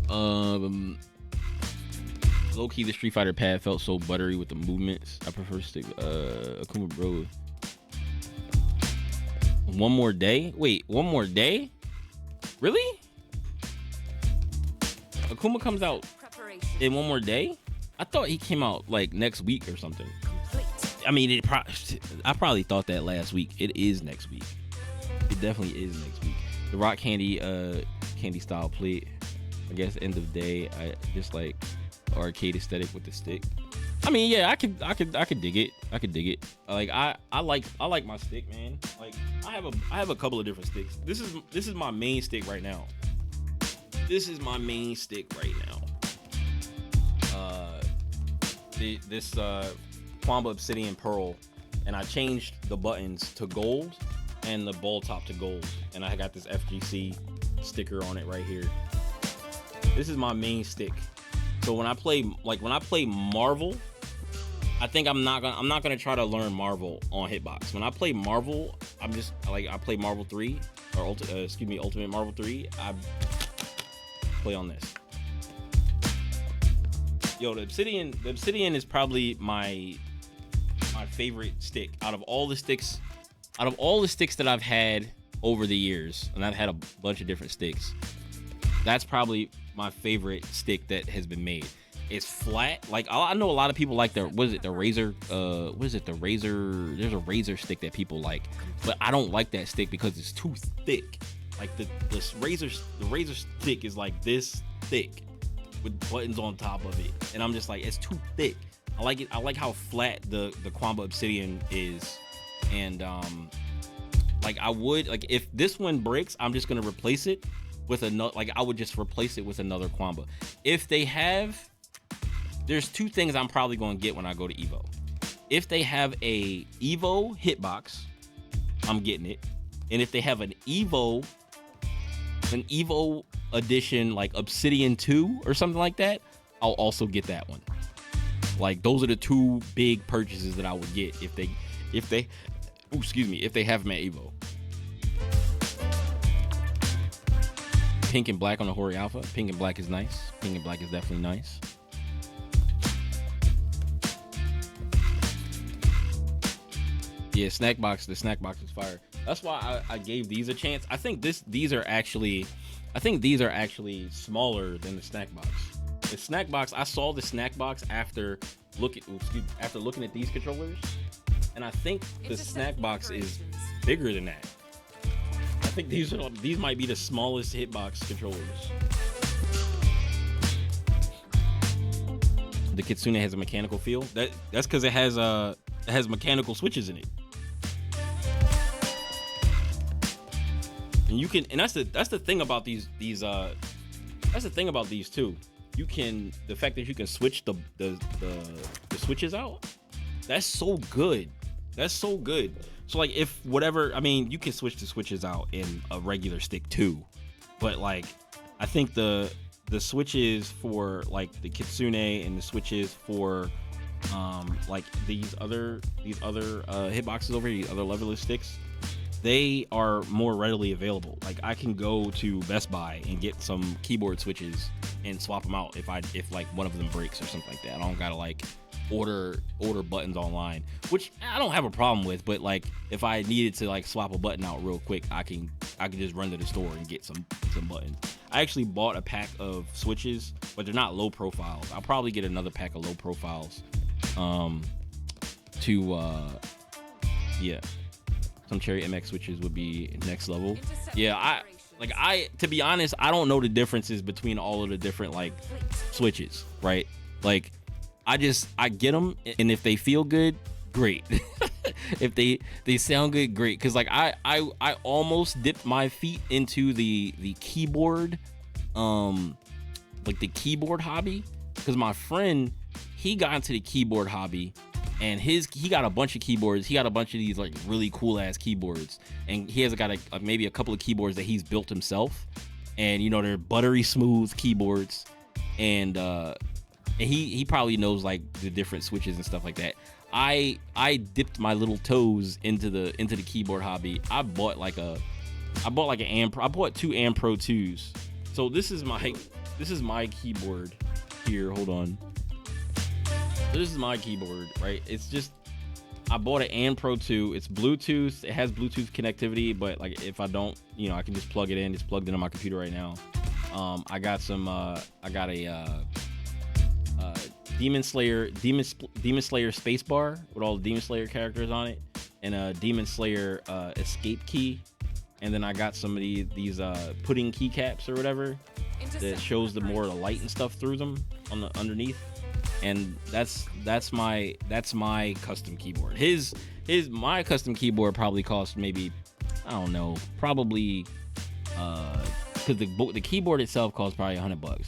FighterZ. Low key, the Street Fighter pad felt so buttery with the movements. I prefer stick. Akuma Bro. One more day? Wait, one more day? Really? Akuma comes out in one more day? I thought he came out like next week or something. I mean, I probably thought that last week. It is next week. It definitely is next week. The Rock Candy style plate. I guess end of day. I just like arcade aesthetic with the stick. I mean, yeah, I could dig it. I could dig it. Like I like my stick, man. Like I have a couple of different sticks. This is my main stick right now. This is my main stick right now. This Kwamba Obsidian Pearl, and I changed the buttons to gold and the ball top to gold, and I got this FGC sticker on it right here. This is my main stick. So when I play Marvel, I think I'm not gonna try to learn Marvel on Hitbox. When I play Marvel, I play Marvel 3 or Ultimate Marvel 3. I play on this. Yo, the Obsidian is probably my favorite stick out of all the sticks that I've had over the years, and I've had a bunch of different sticks. That's probably my favorite stick that has been made. It's flat. Like I know a lot of people like the Razer. There's a Razer stick that people like, but I don't like that stick because it's too thick. Like the Razer stick is like this thick with buttons on top of it, and I'm just like, it's too thick. I like it. I like how flat the Kwamba Obsidian is, and like I would like if this one breaks, I'm just gonna replace it with another. Like I would just replace it with another Kwamba. If they have, there's two things I'm probably gonna get when I go to Evo. If they have a Evo hitbox, I'm getting it, and if they have an Evo edition like Obsidian 2 or something like that, I'll also get that one. Like those are the two big purchases that I would get if they have them at Evo. Pink and black on the Hori Alpha. Pink and black is nice. Pink and black is definitely nice. Yeah, the snack box is fire. That's why I gave these a chance. I think these are actually smaller than the snack box. The snack box, I saw the snack box after looking at these controllers, and I think the snack box is bigger than that. I think these might be the smallest hitbox controllers. The Kitsune has a mechanical feel. That's because it has mechanical switches in it. And you can, and that's the thing about these that's the thing about these too. The fact that you can switch the switches out, that's so good. That's so good. So like if whatever, I mean, you can switch the switches out in a regular stick too, but like I think the switches for like the Kitsune and the switches for like these other hitboxes over here, these other leverless sticks, they are more readily available. Like I can go to Best Buy and get some keyboard switches and swap them out if like one of them breaks or something like that. I don't gotta like order buttons online, which I don't have a problem with, but like if I needed to like swap a button out real quick, I can just run to the store and get some buttons. I actually bought a pack of switches, but they're not low profiles. I'll probably get another pack to Some Cherry MX switches would be next level. Yeah, to be honest, I don't know the differences between all of the different like switches, right? Like I get them, and if they feel good, great. If they sound good, great. Cause like I almost dipped my feet into the keyboard, like the keyboard hobby, because my friend, he got into the keyboard hobby, and he got a bunch of keyboards. He got a bunch of these like really cool ass keyboards, and he has got maybe a couple of keyboards that he's built himself, and you know they're buttery smooth keyboards, and he probably knows like the different switches and stuff like that. I dipped my little toes into the keyboard hobby. I bought two Am Pro 2s. So this is my keyboard here. Hold on. This is my keyboard, right? It's just, I bought an Am Pro 2. It's Bluetooth. It has Bluetooth connectivity, but like if I don't, you know, I can just plug it in. It's plugged into my computer right now. I got a Demon Slayer spacebar with all the Demon Slayer characters on it, and a Demon Slayer escape key, and then I got some of these pudding keycaps or whatever that shows the more the light and stuff through them on the underneath, and that's my custom keyboard. My custom keyboard probably cost maybe, I don't know, probably because the keyboard itself costs probably $100,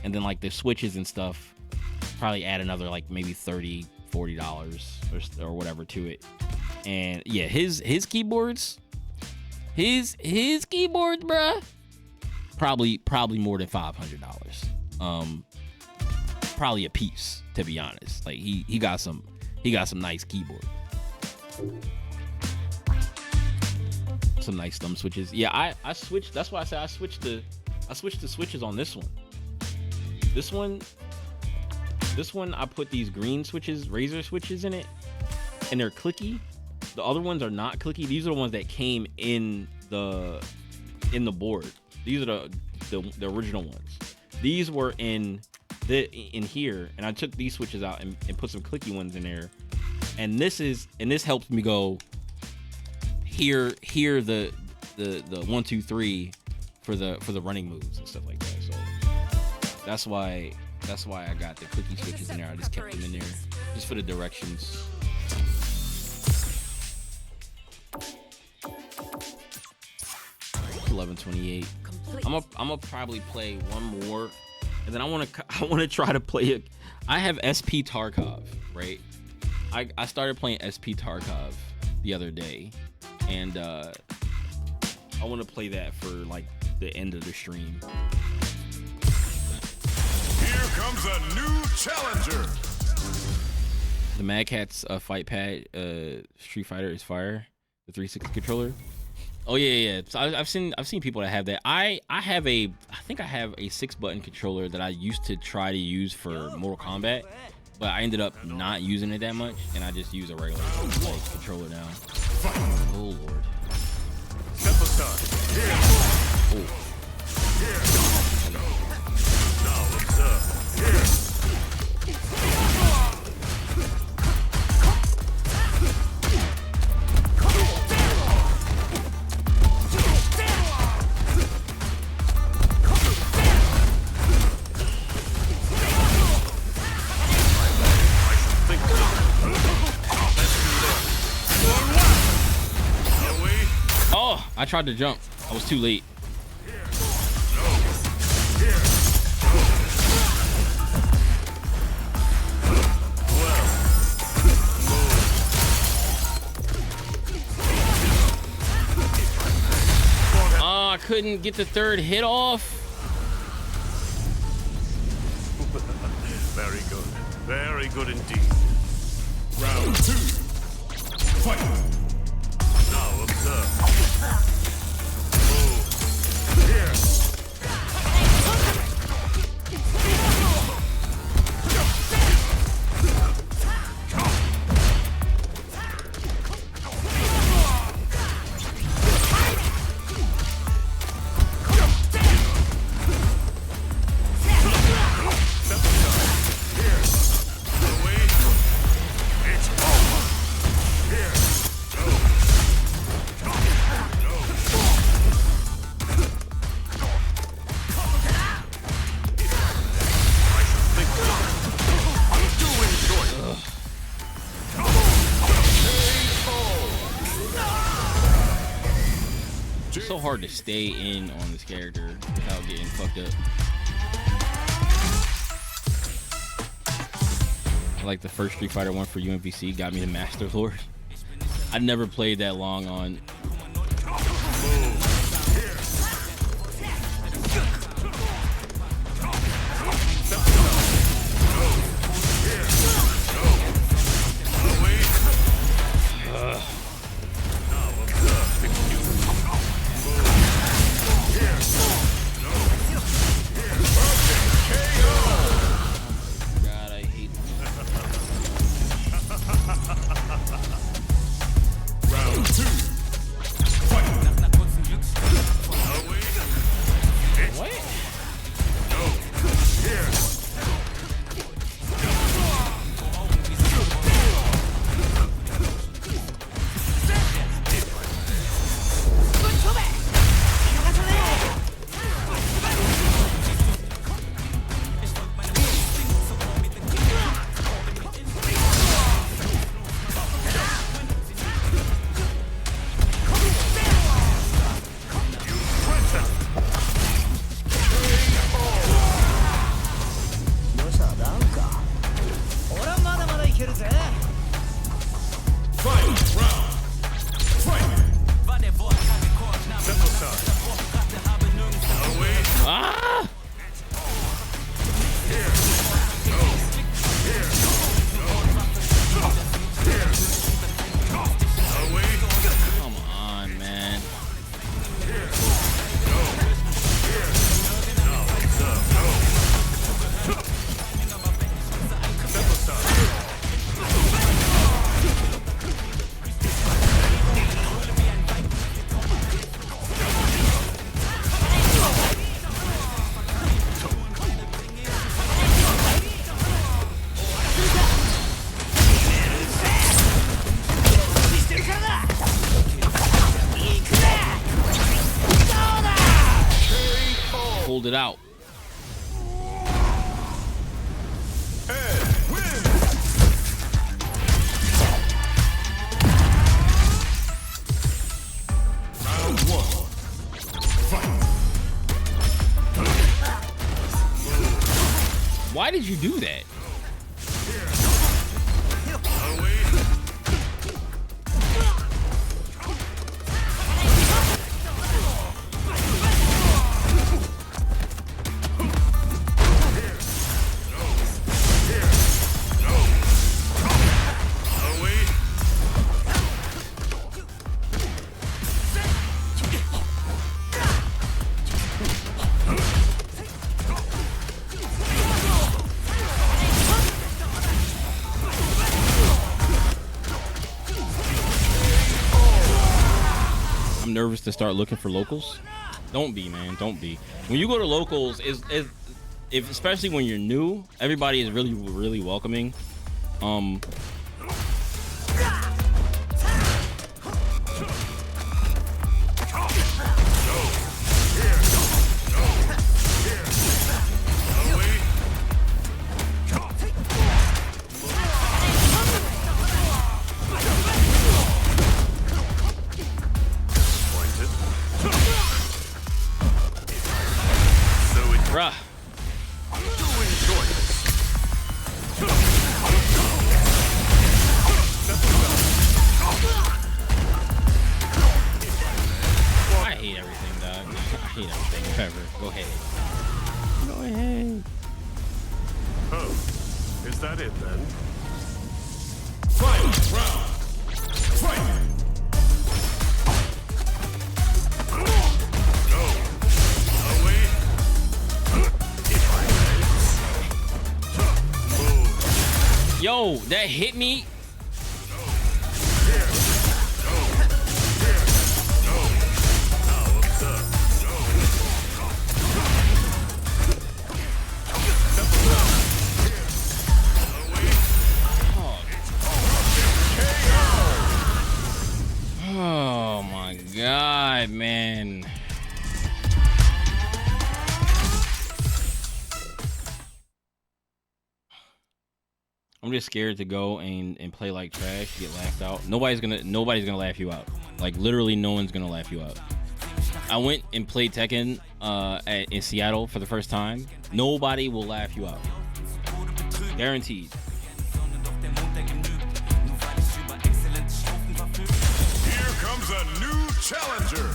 and then like the switches and stuff probably add another like maybe $30-$40 or whatever to it. And yeah, his keyboards, bruh, probably more than $500. Probably a piece, to be honest. Like he got some nice keyboard, some nice thumb switches. Yeah, I switched. That's why I said I switched the switches on this one. This one, I put these green switches, Razer switches in it, and they're clicky. The other ones are not clicky. These are the ones that came in the board. These are the original ones. These were in here, and I took these switches out and put some clicky ones in there. And this helps me go hear the 1, 2, 3 for the running moves and stuff like that. So that's why I got the clicky switches in there. I just kept them in there just for the directions. $11.28. I'm gonna probably play one more, and then I want to try to play it. I have SP Tarkov, right? I started playing SP Tarkov the other day, and I want to play that for like the end of the stream. Here comes a new challenger. The Mad Catz fight pad Street Fighter is fire. The 360 controller. Oh yeah. So I've seen people that have that. I think I have a 6-button controller that I used to try to use for Mortal Kombat, but I ended up not using it that much, and I just use a regular like controller now. Oh lord. Simple start. Here. Oh. Here. Now observe. Here. Oh, I tried to jump. I was too late. Oh, I couldn't get the third hit off. Very good. Very good indeed. Round 2. Fight. Now observe. Move. Here. hard to stay in on this character without getting fucked up. Like the first Street Fighter 1 for UMVC got me to Master Lord. I never played that long on. Pulled it out. Why did you do that? Nervous to start looking for locals. Don't be, man. Don't be. When you go to locals, if especially when you're new, everybody is really welcoming. Bruh. I hate everything, dog. I hate everything. Whatever. Go ahead. Go ahead. Oh, is that it then? Fight round. Fight. Yo, that hit me. Oh my God, man. I'm just scared to go and play like trash, get laughed out. Nobody's gonna laugh you out. Like literally no one's gonna laugh you out. I went and played Tekken in Seattle for the first time. Nobody will laugh you out. Guaranteed. Here comes a new challenger.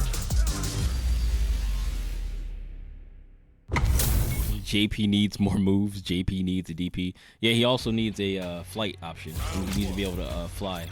JP needs more moves. JP needs a DP. Yeah, he also needs a flight option. He needs to be able to fly.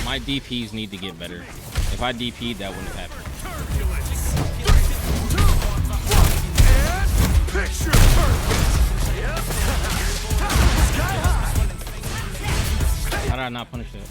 My DPs need to get better. If I DP'd, that wouldn't have happened. How did I not punish that?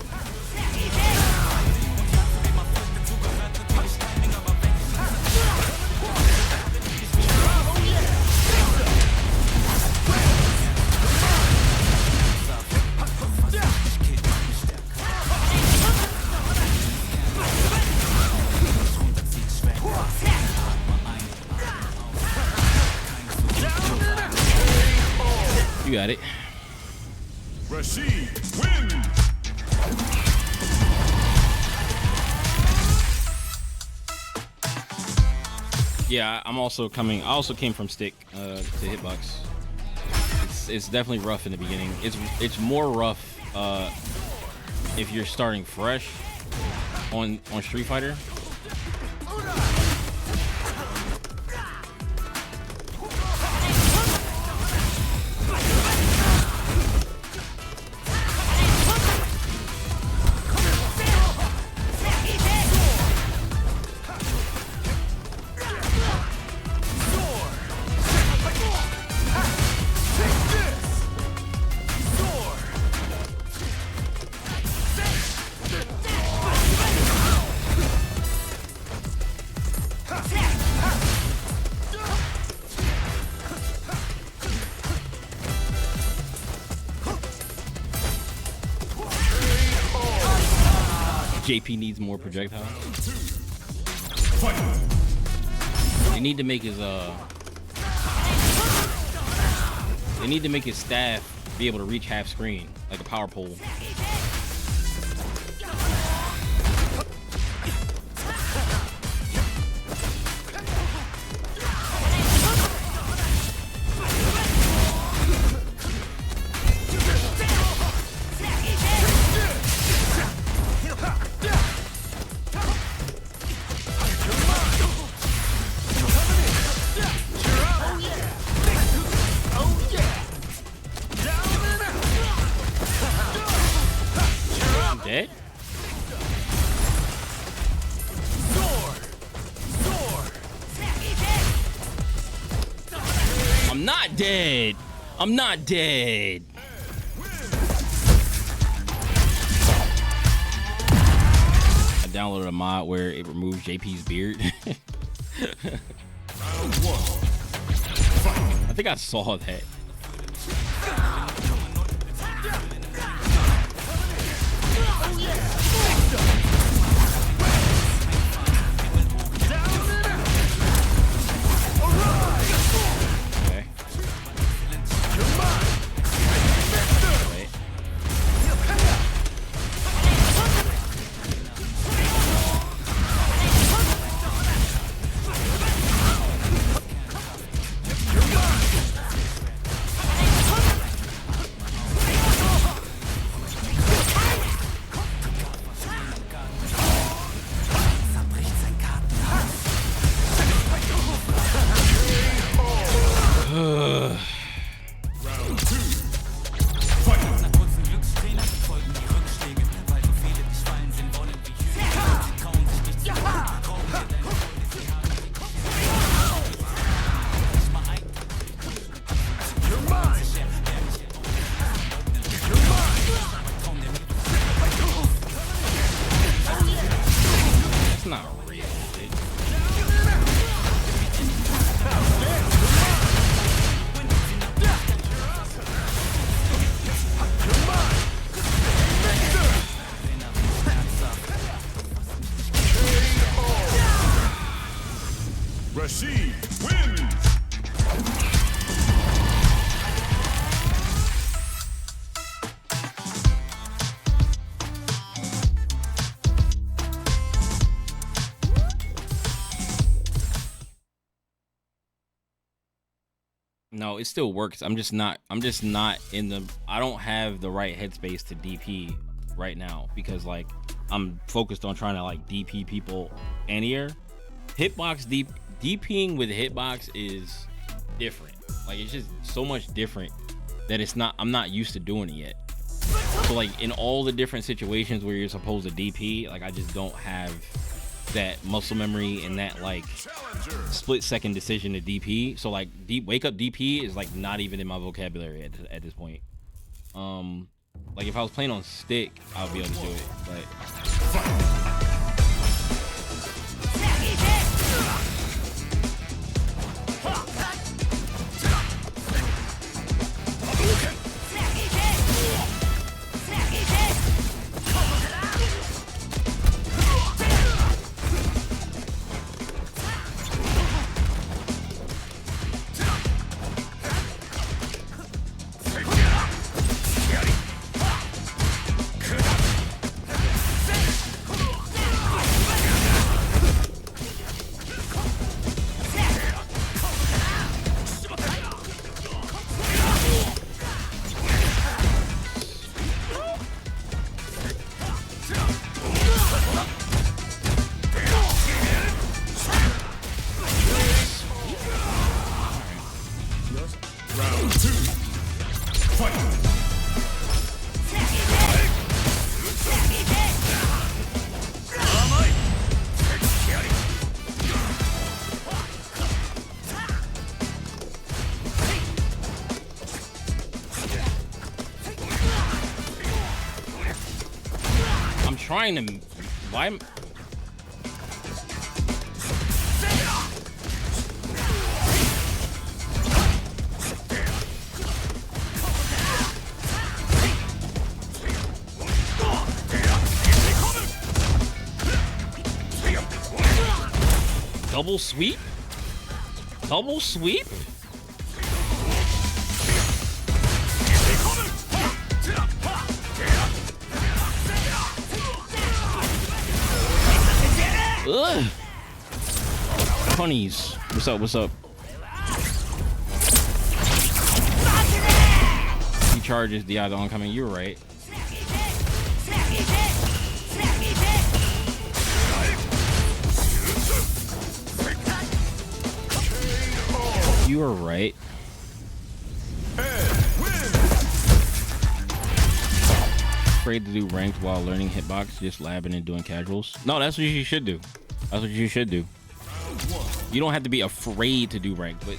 You got it. Rashid wins. Yeah, I'm also coming. I also came from stick to hitbox. It's definitely rough in the beginning. It's more rough if you're starting fresh on Street Fighter. JP needs more projectiles. They need to make his they need to make his staff be able to reach half screen like a power pole. Dead? I'm not dead. I'm not dead. downloaded a mod where it removes JP's beard. I think I saw that. Rashid wins. No, it still works. I'm just not in the, I don't have the right headspace to DP right now because like I'm focused on trying to like DP people anywhere. Hitbox DPing with hitbox is different. Like it's just so much different that I'm not used to doing it yet. So like in all the different situations where you're supposed to DP, like I just don't have that muscle memory and that like split-second decision to DP. So like wake up DP is like not even in my vocabulary at this point. Like if I was playing on stick, I would be able to do it, but trying to, why am double sweep? Double sweep? Ugh. Honeys. What's up? What's up? He charges the other oncoming. You were right. You were right. Afraid to do ranked while learning hitbox, just labbing and doing casuals. No, that's what you should do. That's what you should do. You don't have to be afraid to do ranked, but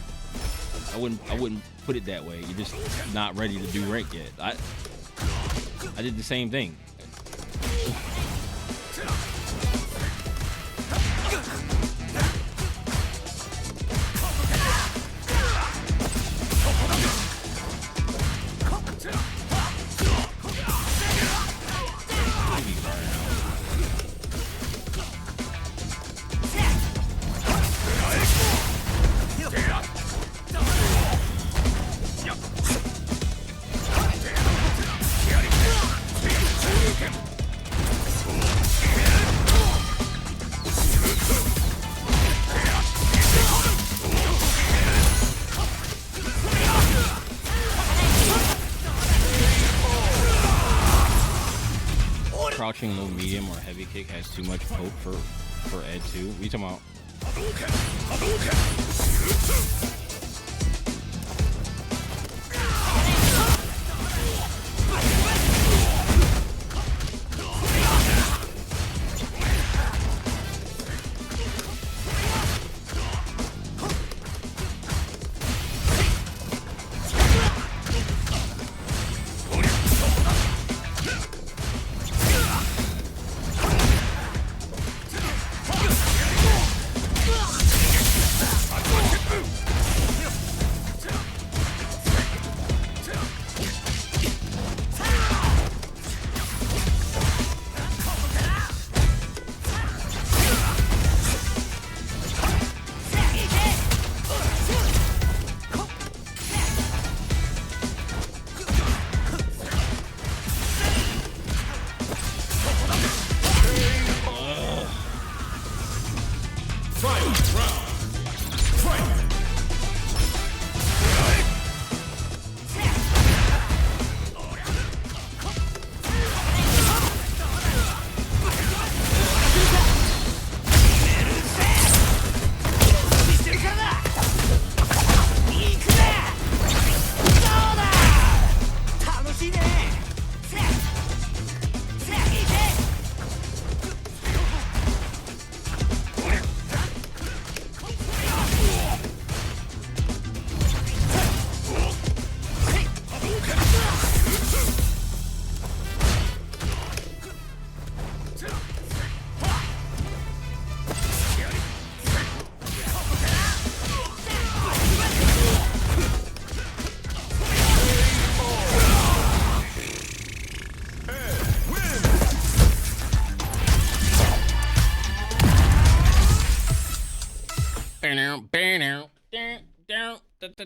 I wouldn't put it that way. You're just not ready to do ranked yet. I did the same thing. watching low, medium, or heavy kick has too much poke for Ed too? What are you talking about?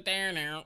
Down.